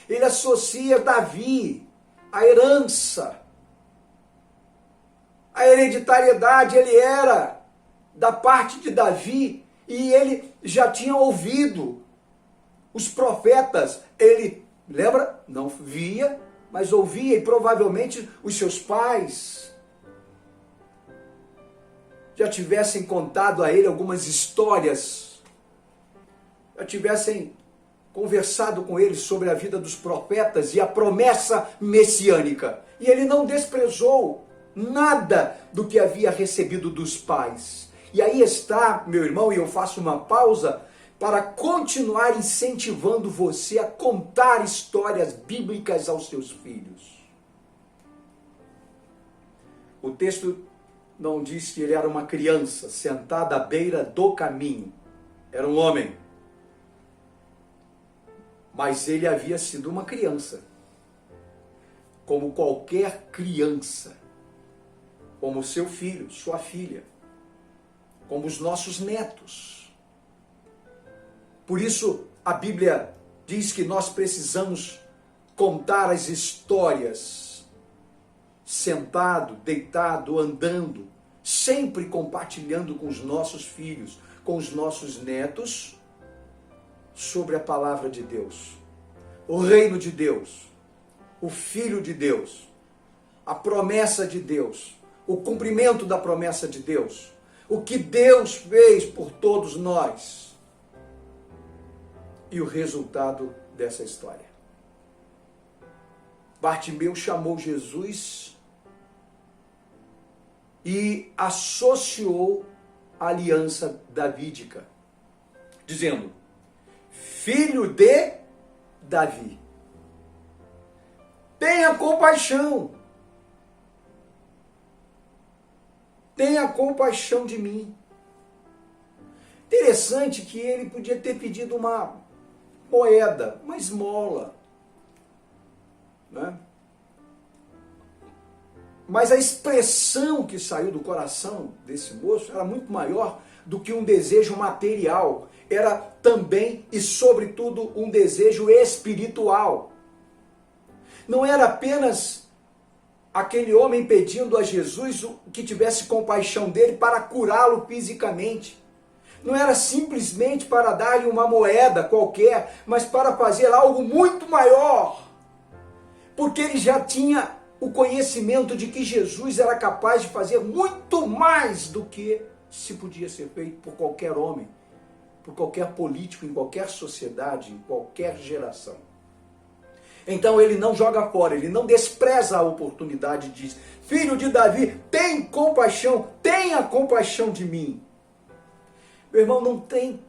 Ele associa Davi, a herança, a hereditariedade. Ele era da parte de Davi, e ele já tinha ouvido os profetas. Ele, lembra? Não via, mas ouvia, e provavelmente os seus pais já tivessem contado a ele algumas histórias, já tivessem conversado com ele sobre a vida dos profetas e a promessa messiânica. E ele não desprezou nada do que havia recebido dos pais. E aí está, meu irmão, e eu faço uma pausa para continuar incentivando você a contar histórias bíblicas aos seus filhos. O texto não diz que ele era uma criança sentada à beira do caminho. Era um homem. Mas ele havia sido uma criança. Como qualquer criança. Como seu filho, sua filha. Como os nossos netos. Por isso, a Bíblia diz que nós precisamos contar as histórias sentado, deitado, andando, sempre compartilhando com os nossos filhos, com os nossos netos, sobre a palavra de Deus, o reino de Deus, o Filho de Deus, a promessa de Deus, o cumprimento da promessa de Deus, o que Deus fez por todos nós e o resultado dessa história. Bartimeu chamou Jesus e associou a aliança davídica, dizendo: filho de Davi, tenha compaixão de mim. Interessante que ele podia ter pedido uma moeda, uma esmola, né? Mas a expressão que saiu do coração desse moço era muito maior do que um desejo material. Era também e sobretudo um desejo espiritual. Não era apenas aquele homem pedindo a Jesus que tivesse compaixão dele para curá-lo fisicamente. Não era simplesmente para dar-lhe uma moeda qualquer, mas para fazer algo muito maior. Porque ele já tinha o conhecimento de que Jesus era capaz de fazer muito mais do que se podia ser feito por qualquer homem, por qualquer político, em qualquer sociedade, em qualquer geração. Então ele não joga fora, ele não despreza a oportunidade e diz: filho de Davi, tem compaixão, tenha compaixão de mim. Meu irmão, não tem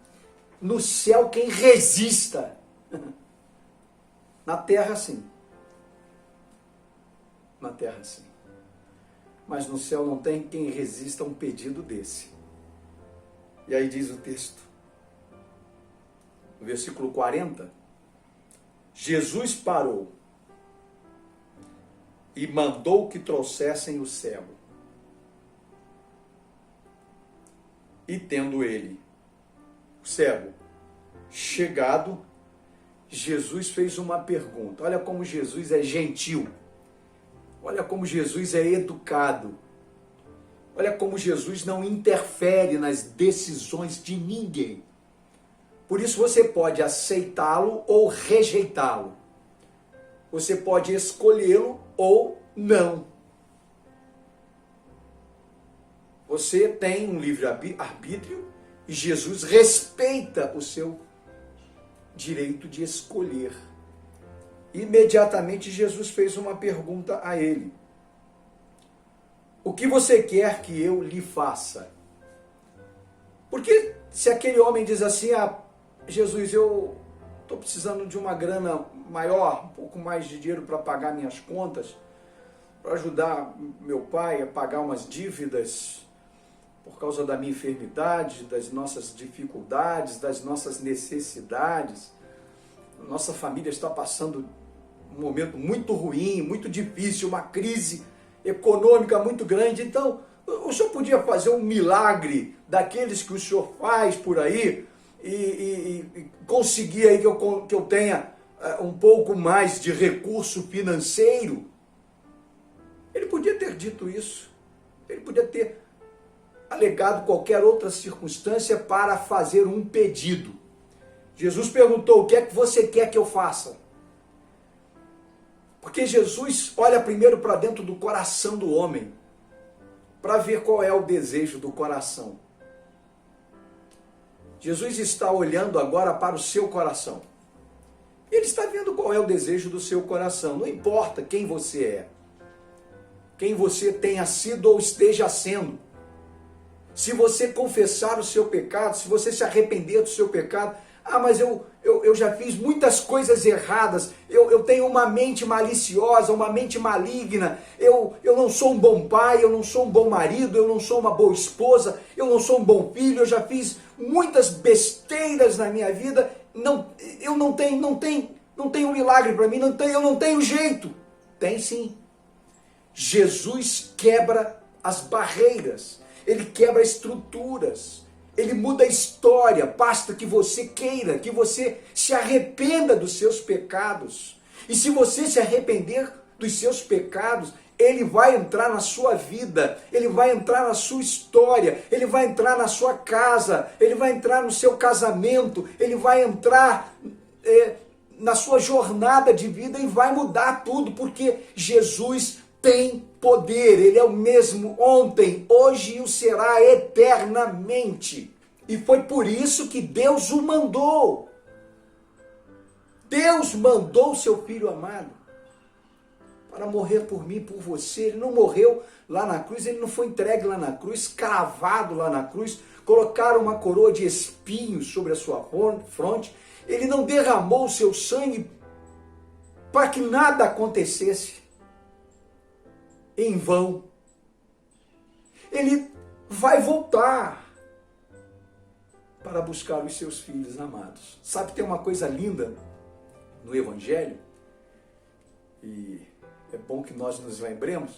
no céu quem resista. Na terra sim. Na terra sim. Mas no céu não tem quem resista a um pedido desse. E aí diz o texto, no versículo 40, Jesus parou e mandou que trouxessem o cego. E tendo ele, o cego, chegado, Jesus fez uma pergunta. Olha como Jesus é gentil. Olha como Jesus é educado. Olha como Jesus não interfere nas decisões de ninguém. Por isso você pode aceitá-lo ou rejeitá-lo. Você pode escolhê-lo ou não. Você tem um livre-arbítrio e Jesus respeita o seu direito de escolher. Imediatamente Jesus fez uma pergunta a ele: o que você quer que eu lhe faça? Porque se aquele homem diz assim: Jesus, eu estou precisando de uma grana maior, um pouco mais de dinheiro para pagar minhas contas, para ajudar meu pai a pagar umas dívidas por causa da minha enfermidade, das nossas dificuldades, das nossas necessidades. Nossa família está passando um momento muito ruim, muito difícil, uma crise econômica muito grande. Então, o senhor podia fazer um milagre daqueles que o senhor faz por aí e conseguir aí que eu tenha um pouco mais de recurso financeiro? Ele podia ter dito isso. Ele podia ter alegado qualquer outra circunstância para fazer um pedido. Jesus perguntou: o que é que você quer que eu faça? Porque Jesus olha primeiro para dentro do coração do homem, para ver qual é o desejo do coração. Jesus está olhando agora para o seu coração. Ele está vendo qual é o desejo do seu coração. Não importa quem você é, quem você tenha sido ou esteja sendo. Se você confessar o seu pecado, se você se arrepender do seu pecado, mas eu já fiz muitas coisas erradas, eu tenho uma mente maliciosa, uma mente maligna, eu não sou um bom pai, eu não sou um bom marido, eu não sou uma boa esposa, eu não sou um bom filho, eu já fiz muitas besteiras na minha vida, eu não tenho milagre para mim, eu não tenho jeito. Tem sim. Jesus quebra as barreiras, ele quebra estruturas, ele muda a história. Basta que você queira, que você se arrependa dos seus pecados. E se você se arrepender dos seus pecados, ele vai entrar na sua vida, ele vai entrar na sua história, ele vai entrar na sua casa, ele vai entrar no seu casamento, ele vai entrar na sua jornada de vida e vai mudar tudo, porque Jesus tem poder, ele é o mesmo ontem, hoje e o será eternamente. E foi por isso que Deus o mandou. Deus mandou o seu Filho amado para morrer por mim, por você. Ele não morreu lá na cruz, ele não foi entregue lá na cruz, cravado lá na cruz, colocaram uma coroa de espinhos sobre a sua fronte. Ele não derramou o seu sangue para que nada acontecesse em vão. Ele vai voltar para buscar os seus filhos amados. Sabe, tem uma coisa linda no Evangelho, e é bom que nós nos lembremos,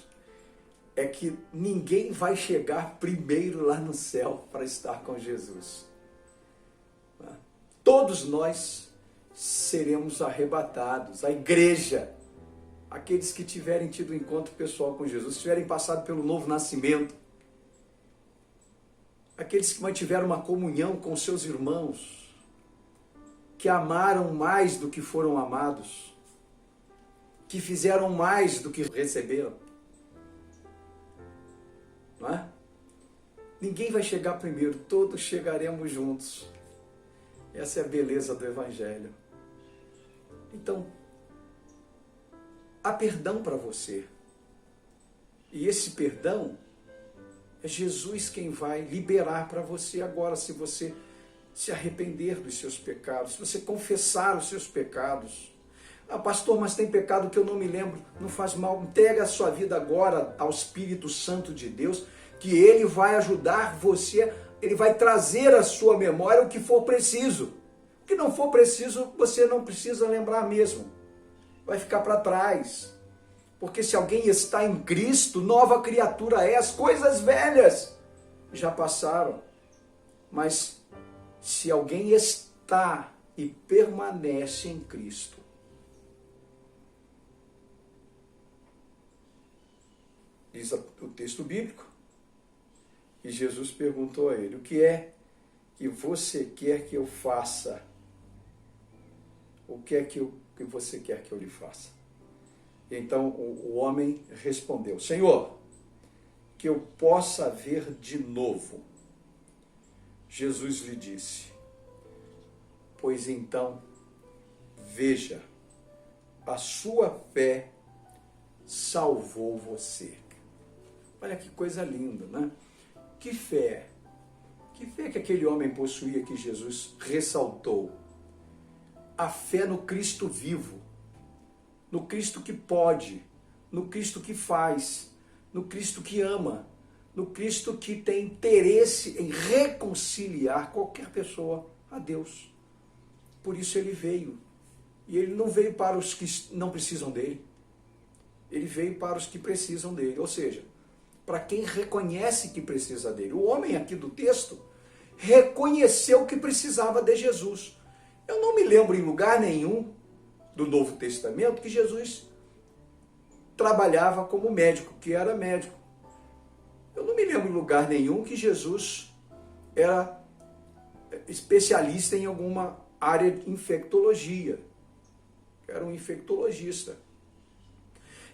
é que ninguém vai chegar primeiro lá no céu para estar com Jesus. Todos nós seremos arrebatados. A igreja, aqueles que tiverem tido encontro pessoal com Jesus, tiverem passado pelo novo nascimento, aqueles que mantiveram uma comunhão com seus irmãos, que amaram mais do que foram amados, que fizeram mais do que receberam. Não é? Ninguém vai chegar primeiro, todos chegaremos juntos. Essa é a beleza do Evangelho. Então, há perdão para você. E esse perdão é Jesus quem vai liberar para você agora, se você se arrepender dos seus pecados, se você confessar os seus pecados. Pastor, mas tem pecado que eu não me lembro. Não faz mal, entrega a sua vida agora ao Espírito Santo de Deus, que ele vai ajudar você, ele vai trazer à sua memória o que for preciso. O que não for preciso, você não precisa lembrar mesmo. Vai ficar para trás. Porque se alguém está em Cristo, nova criatura é. As coisas velhas já passaram. Mas se alguém está e permanece em Cristo, diz o texto bíblico, e Jesus perguntou a ele: o que é que você quer que eu faça? O que é que você quer que eu lhe faça? Então o homem respondeu: Senhor, que eu possa ver de novo. Jesus lhe disse: pois então, veja, a sua fé salvou você. Olha que coisa linda, né? Que fé que aquele homem possuía, que Jesus ressaltou. A fé no Cristo vivo, no Cristo que pode, no Cristo que faz, no Cristo que ama, no Cristo que tem interesse em reconciliar qualquer pessoa a Deus. Por isso ele veio. E ele não veio para os que não precisam dele. Ele veio para os que precisam dele. Ou seja, para quem reconhece que precisa dele. O homem aqui do texto reconheceu que precisava de Jesus. Eu não me lembro em lugar nenhum do Novo Testamento que Jesus trabalhava como médico, que era médico. Eu não me lembro em lugar nenhum que Jesus era especialista em alguma área de infectologia. Era um infectologista.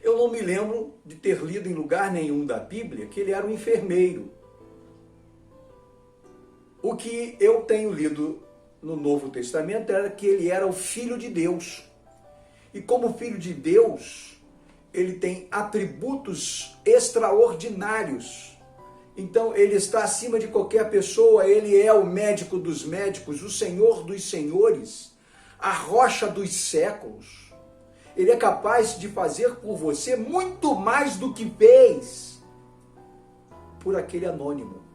Eu não me lembro de ter lido em lugar nenhum da Bíblia que ele era um enfermeiro. O que eu tenho lido no Novo Testamento era que ele era o Filho de Deus. E como Filho de Deus, ele tem atributos extraordinários. Então ele está acima de qualquer pessoa, ele é o médico dos médicos, o Senhor dos senhores, a rocha dos séculos. Ele é capaz de fazer por você muito mais do que fez por aquele anônimo.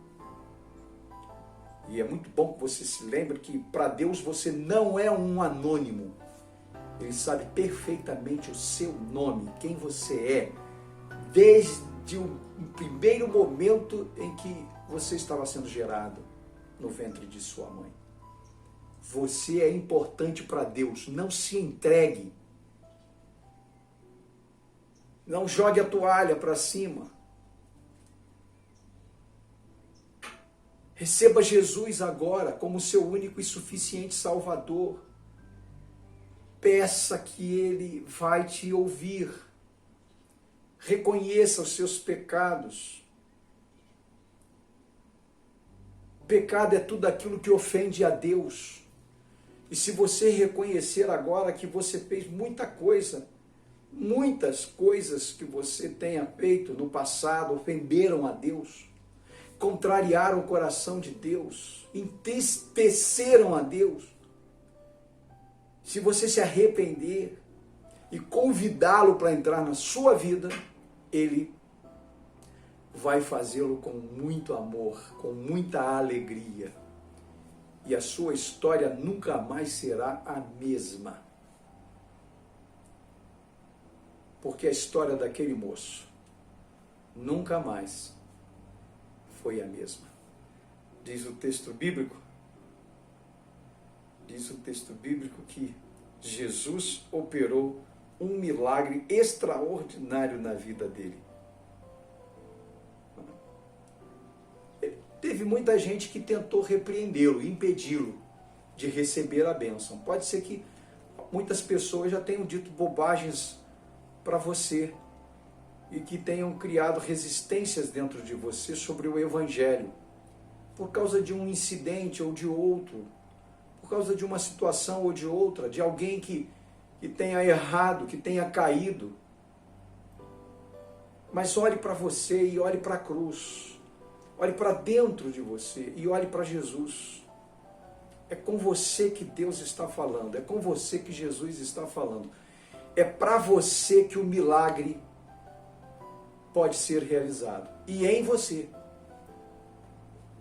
E é muito bom que você se lembre que para Deus você não é um anônimo. Ele sabe perfeitamente o seu nome, quem você é, desde o primeiro momento em que você estava sendo gerado no ventre de sua mãe. Você é importante para Deus, não se entregue. Não jogue a toalha para cima. Receba Jesus agora como seu único e suficiente Salvador. Peça que Ele vai te ouvir. Reconheça os seus pecados. O pecado é tudo aquilo que ofende a Deus. E se você reconhecer agora que você fez muita coisa, muitas coisas que você tenha feito no passado ofenderam a Deus, contrariaram o coração de Deus, entristeceram a Deus. Se você se arrepender e convidá-lo para entrar na sua vida, Ele vai fazê-lo com muito amor, com muita alegria. E a sua história nunca mais será a mesma. Porque a história daquele moço nunca mais foi a mesma. Diz o texto bíblico que Jesus operou um milagre extraordinário na vida dele. Teve muita gente que tentou repreendê-lo, impedi-lo de receber a bênção. Pode ser que muitas pessoas já tenham dito bobagens para você e que tenham criado resistências dentro de você sobre o Evangelho, por causa de um incidente ou de outro, por causa de uma situação ou de outra, de alguém que tenha errado, que tenha caído. Mas olhe para você e olhe para a cruz. Olhe para dentro de você e olhe para Jesus. É com você que Deus está falando, é com você que Jesus está falando. É para você que o milagre pode ser realizado. E em você.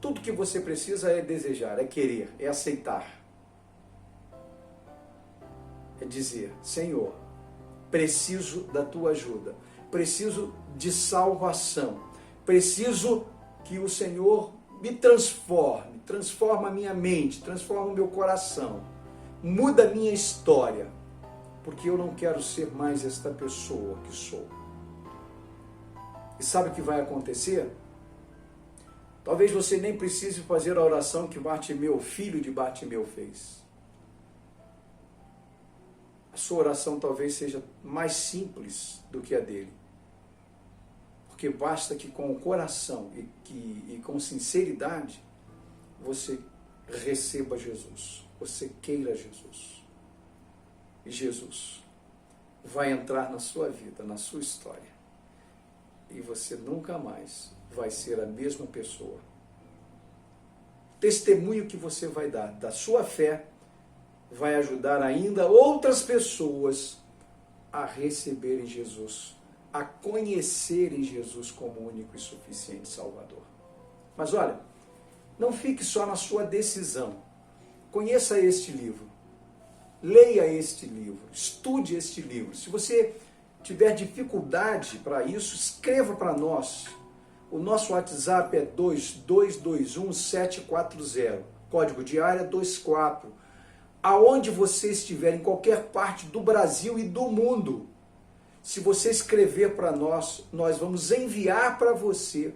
Tudo que você precisa é desejar, é querer, é aceitar. É dizer, Senhor, preciso da tua ajuda, preciso de salvação, preciso que o Senhor me transforma a minha mente, transforma o meu coração, muda a minha história, porque eu não quero ser mais esta pessoa que sou. E sabe o que vai acontecer? Talvez você nem precise fazer a oração que Bartimeu, filho de Bartimeu, fez. A sua oração talvez seja mais simples do que a dele. Porque basta que com o coração e com sinceridade você receba Jesus, você queira Jesus. E Jesus vai entrar na sua vida, na sua história. E você nunca mais vai ser a mesma pessoa. O testemunho que você vai dar da sua fé vai ajudar ainda outras pessoas a receberem Jesus, a conhecerem Jesus como único e suficiente Salvador. Mas olha, não fique só na sua decisão. Conheça este livro, leia este livro, estude este livro. Se você tiver dificuldade para isso, escreva para nós. O nosso WhatsApp é 2221-740, código de área 24. Aonde você estiver, em qualquer parte do Brasil e do mundo, se você escrever para nós, nós vamos enviar para você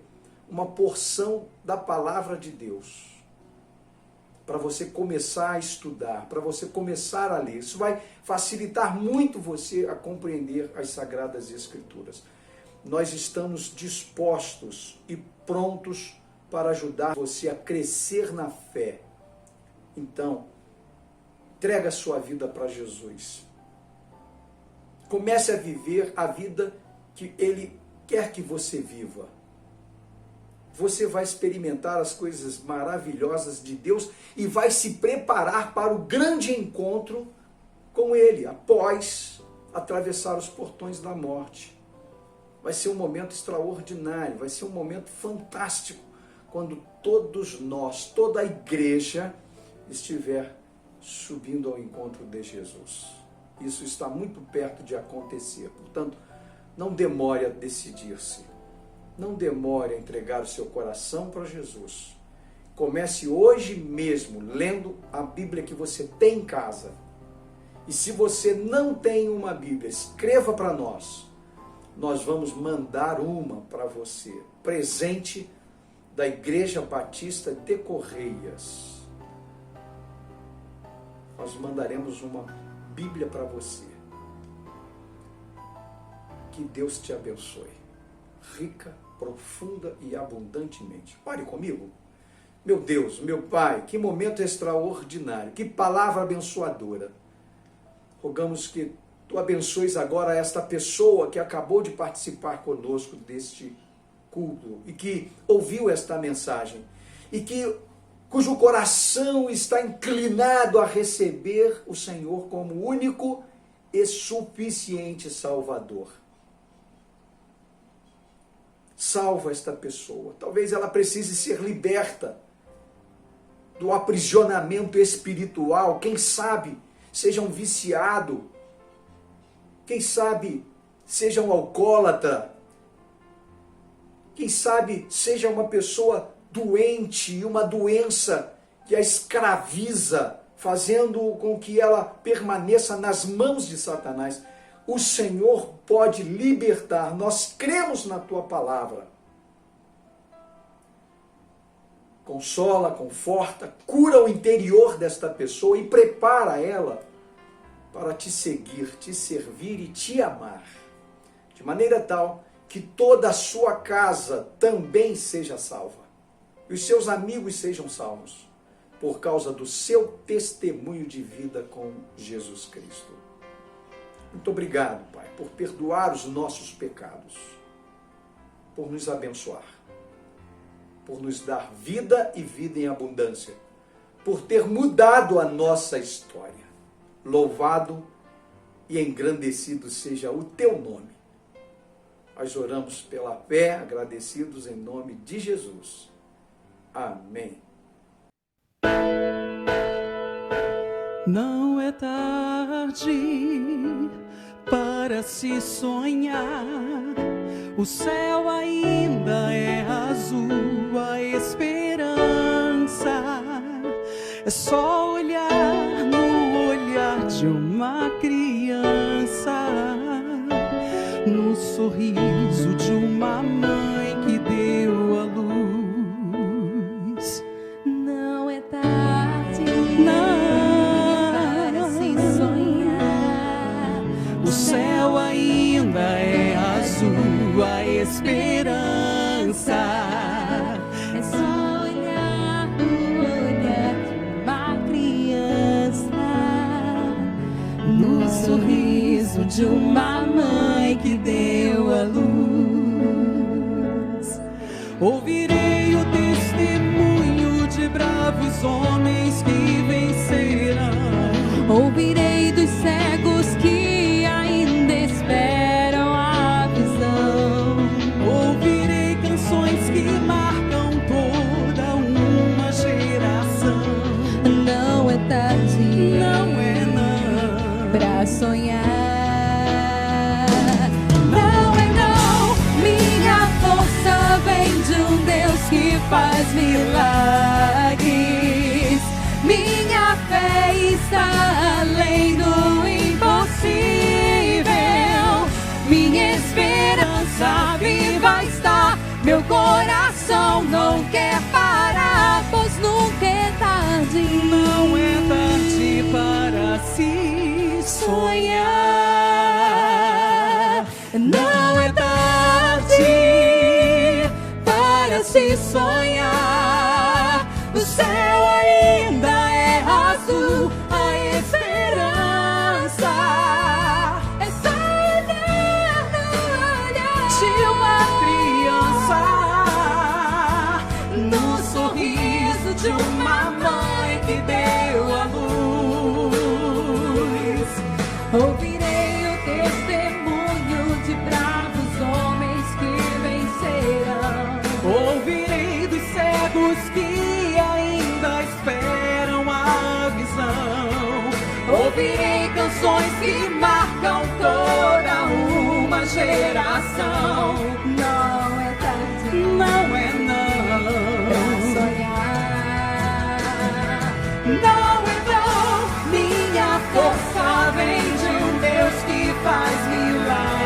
uma porção da palavra de Deus, para você começar a estudar, para você começar a ler. Isso vai facilitar muito você a compreender as Sagradas Escrituras. Nós estamos dispostos e prontos para ajudar você a crescer na fé. Então, entrega a sua vida para Jesus. Comece a viver a vida que Ele quer que você viva. Você vai experimentar as coisas maravilhosas de Deus e vai se preparar para o grande encontro com Ele, após atravessar os portões da morte. Vai ser um momento extraordinário, vai ser um momento fantástico, quando todos nós, toda a igreja, estiver subindo ao encontro de Jesus. Isso está muito perto de acontecer. Portanto, não demore a decidir-se. Não demore a entregar o seu coração para Jesus. Comece hoje mesmo lendo a Bíblia que você tem em casa. E se você não tem uma Bíblia, escreva para nós. Nós vamos mandar uma para você. Presente da Igreja Batista de Correias. Nós mandaremos uma Bíblia para você. Que Deus te abençoe. Rica, profunda e abundantemente. Ore comigo. Meu Deus, meu Pai, que momento extraordinário, que palavra abençoadora. Rogamos que Tu abençoes agora esta pessoa que acabou de participar conosco deste culto e que ouviu esta mensagem e cujo coração está inclinado a receber o Senhor como único e suficiente Salvador. Salva esta pessoa. Talvez ela precise ser liberta do aprisionamento espiritual. Quem sabe seja um viciado. Quem sabe seja um alcoólatra. Quem sabe seja uma pessoa doente, uma doença que a escraviza, fazendo com que ela permaneça nas mãos de Satanás. O Senhor pode libertar. Nós cremos na Tua palavra. Consola, conforta, cura o interior desta pessoa e prepara ela para te seguir, te servir e te amar. De maneira tal que toda a sua casa também seja salva. E os seus amigos sejam salvos. Por causa do seu testemunho de vida com Jesus Cristo. Muito obrigado, Pai, por perdoar os nossos pecados, por nos abençoar, por nos dar vida e vida em abundância, por ter mudado a nossa história. Louvado e engrandecido seja o Teu nome. Nós oramos pela fé, agradecidos em nome de Jesus. Amém. Não é tarde para se sonhar, o céu ainda é azul, a esperança é só olhar no olhar de uma criança, no sorriso de uma mãe que deu a luz. Não é tarde Não, para se sonhar. o céu ainda é azul, a esperança É só olhar no olhar de uma criança, no sorriso de uma mãe que deu a luz. Ouvirei o testemunho de bravos homens que vencerão. ouvirei dos cegos que ainda esperam a visão. Ouvirei canções que marcam toda uma geração. Não é tarde Não é não. pra sonhar. Não é não, minha força vem de um Deus que faz milagres. Minha fé está além se sonhar. O céu ainda é azul, a esperança é só eterno olhar de uma criança, no sorriso de uma mãe que deu a luz. Ouvirei o testemunho de bravos homens que venceram. Ouvirei dos cegos que ainda esperam a visão. Ouvirei canções que marcam toda uma geração. Não é tarde, não é não, pra sonhar. Não é não, minha força vem de um Deus que faz milagres.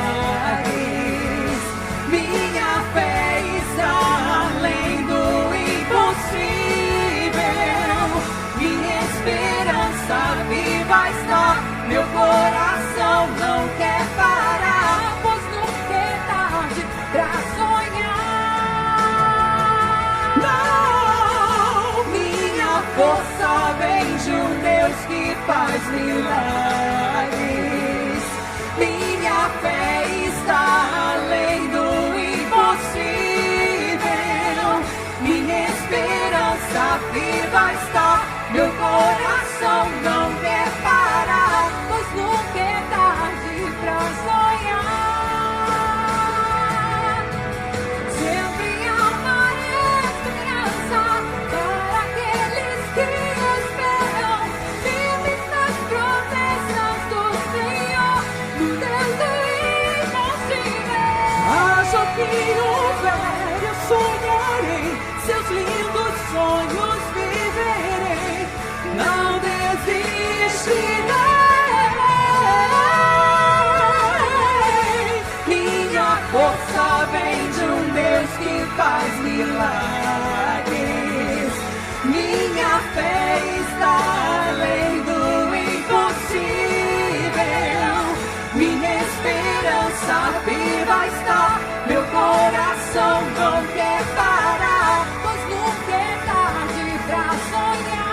Minha fé está além do impossível. Minha esperança viva está. Meu coração não quer parar, pois nunca é tarde pra sonhar. Não, minha força vem de um Deus que faz milagres. Minha fé está além do impossível. Minha esperança viva está. Meu coração não quer parar, pois nunca é tarde pra sonhar. Sempre há uma esperança para aqueles que esperam, firmes nas promessas do Senhor, no Deus do impossível. Acho que houver, eu sonharei, seus lindos sonhos viverei. Não desistirei. Minha força vem de um Deus que faz milagres. Minha fé está além do impossível. Minha esperança viva está. Meu coração não quer parar, pois nunca é tarde pra sonhar.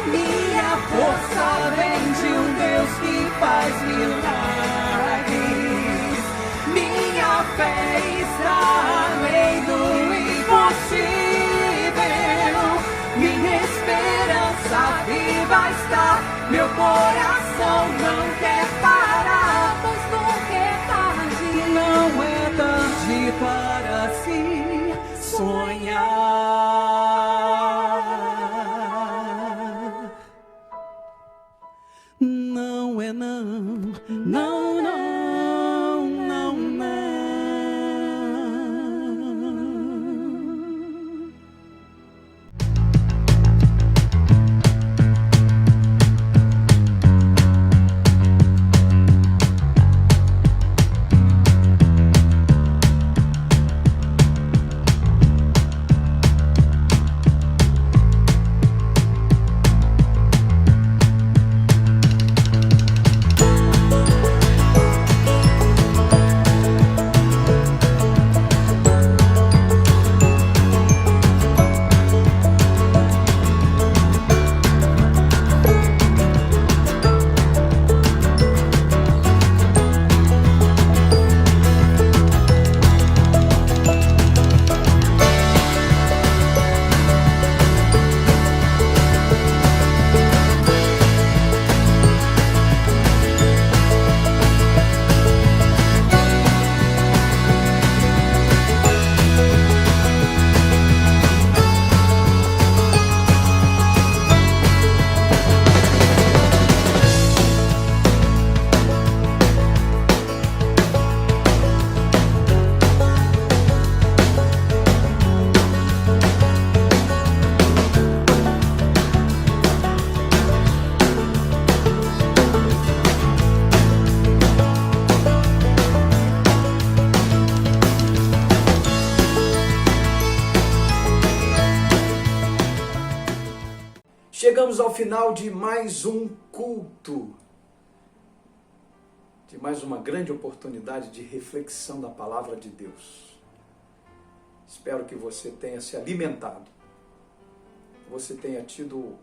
Minha força vem de um Deus que faz milagres. Minha fé está além do impossível. Minha esperança viva está. Meu coração não quer parar, pois nunca é tarde. Não é tarde para se sonhar. Não é não, não, não, não, não. Chegamos ao final de mais um culto. de mais uma grande oportunidade de reflexão da palavra de Deus. Espero que você tenha se alimentado, que você tenha tido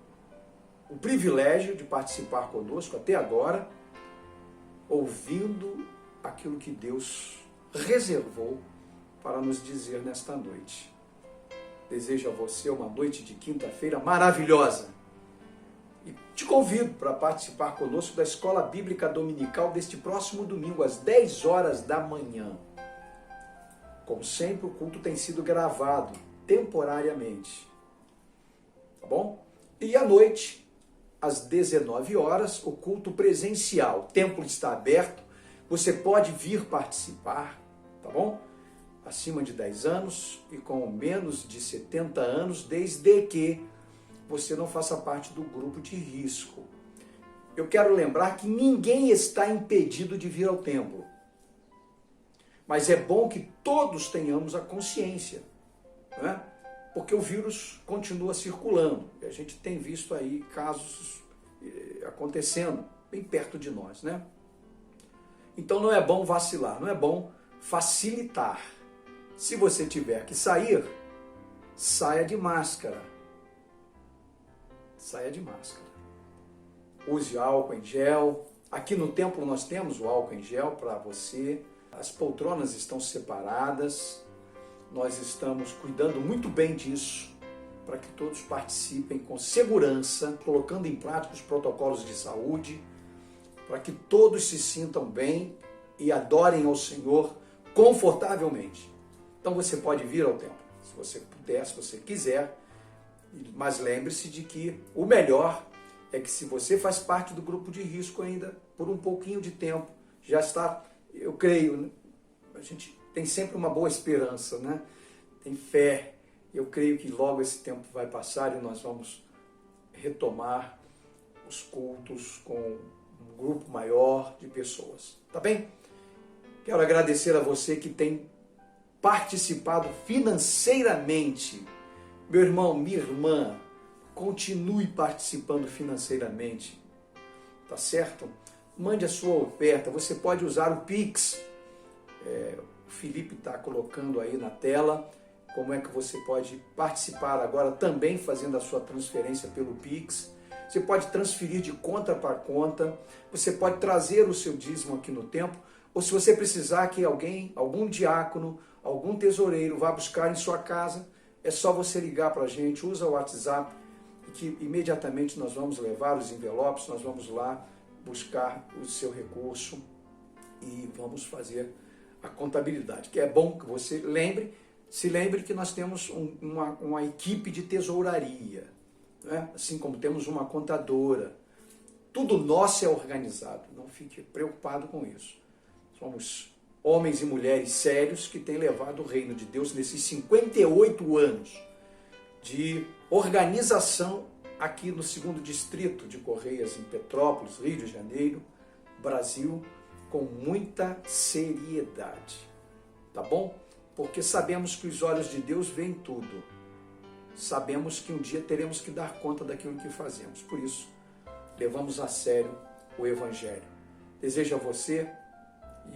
o privilégio de participar conosco até agora, ouvindo aquilo que Deus reservou para nos dizer nesta noite. Desejo a você uma noite de quinta-feira maravilhosa. E te convido para participar conosco da Escola Bíblica Dominical deste próximo domingo, às 10 horas da manhã. Como sempre, o culto tem sido gravado temporariamente. Tá bom? E à noite, às 19 horas, o culto presencial. O templo está aberto, você pode vir participar, tá bom? Acima de 10 anos e com menos de 70 anos, desde que você não faça parte do grupo de risco. Eu quero lembrar que ninguém está impedido de vir ao templo. Mas é bom que todos tenhamos a consciência, né? Porque o vírus continua circulando. E a gente tem visto aí casos acontecendo bem perto de nós, né? Então não é bom vacilar, não é bom facilitar. Se você tiver que sair, saia de máscara. Saia de máscara. Use álcool em gel. Aqui no templo nós temos o álcool em gel para você. As poltronas estão separadas. Nós estamos cuidando muito bem disso para que todos participem com segurança, colocando em prática os protocolos de saúde, para que todos se sintam bem e adorem ao Senhor confortavelmente. Então você pode vir ao templo, se você puder, se você quiser, mas lembre-se de que o melhor é que se você faz parte do grupo de risco ainda, por um pouquinho de tempo, já está, eu creio, a gente tem sempre uma boa esperança, né? Tem fé. Eu creio que logo esse tempo vai passar e nós vamos retomar os cultos com um grupo maior de pessoas. Tá bem? Quero agradecer a você que tem participado financeiramente. Meu irmão, minha irmã, continue participando financeiramente. Tá certo? Mande a sua oferta. Você pode usar o Pix. O Felipe está colocando aí na tela como é que você pode participar agora também fazendo a sua transferência pelo Pix. Você pode transferir de conta para conta. Você pode trazer o seu dízimo aqui no templo. Ou se você precisar que alguém, algum diácono, algum tesoureiro vá buscar em sua casa, é só você ligar para a gente, usa o WhatsApp, que imediatamente nós vamos levar os envelopes, nós vamos lá buscar o seu recurso e vamos fazer a contabilidade. Que é bom que você se lembre que nós temos uma equipe de tesouraria, né? Assim como temos uma contadora. Tudo nosso é organizado, não fique preocupado com isso. Somos homens e mulheres sérios que têm levado o reino de Deus nesses 58 anos de organização aqui no 2º Distrito de Correias, em Petrópolis, Rio de Janeiro, Brasil, com muita seriedade. Tá bom? Porque sabemos que os olhos de Deus veem tudo. Sabemos que um dia teremos que dar conta daquilo que fazemos. Por isso, levamos a sério o Evangelho. Desejo a você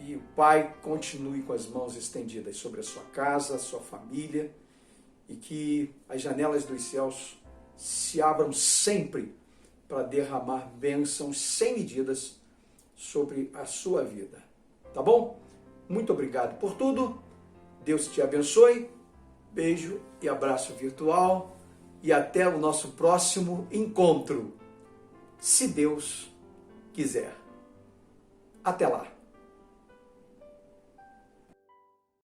e o Pai continue com as mãos estendidas sobre a sua casa, a sua família, e que as janelas dos céus se abram sempre para derramar bênçãos sem medidas sobre a sua vida. Tá bom? Muito obrigado por tudo. Deus te abençoe. Beijo e abraço virtual. E até o nosso próximo encontro, se Deus quiser. Até lá.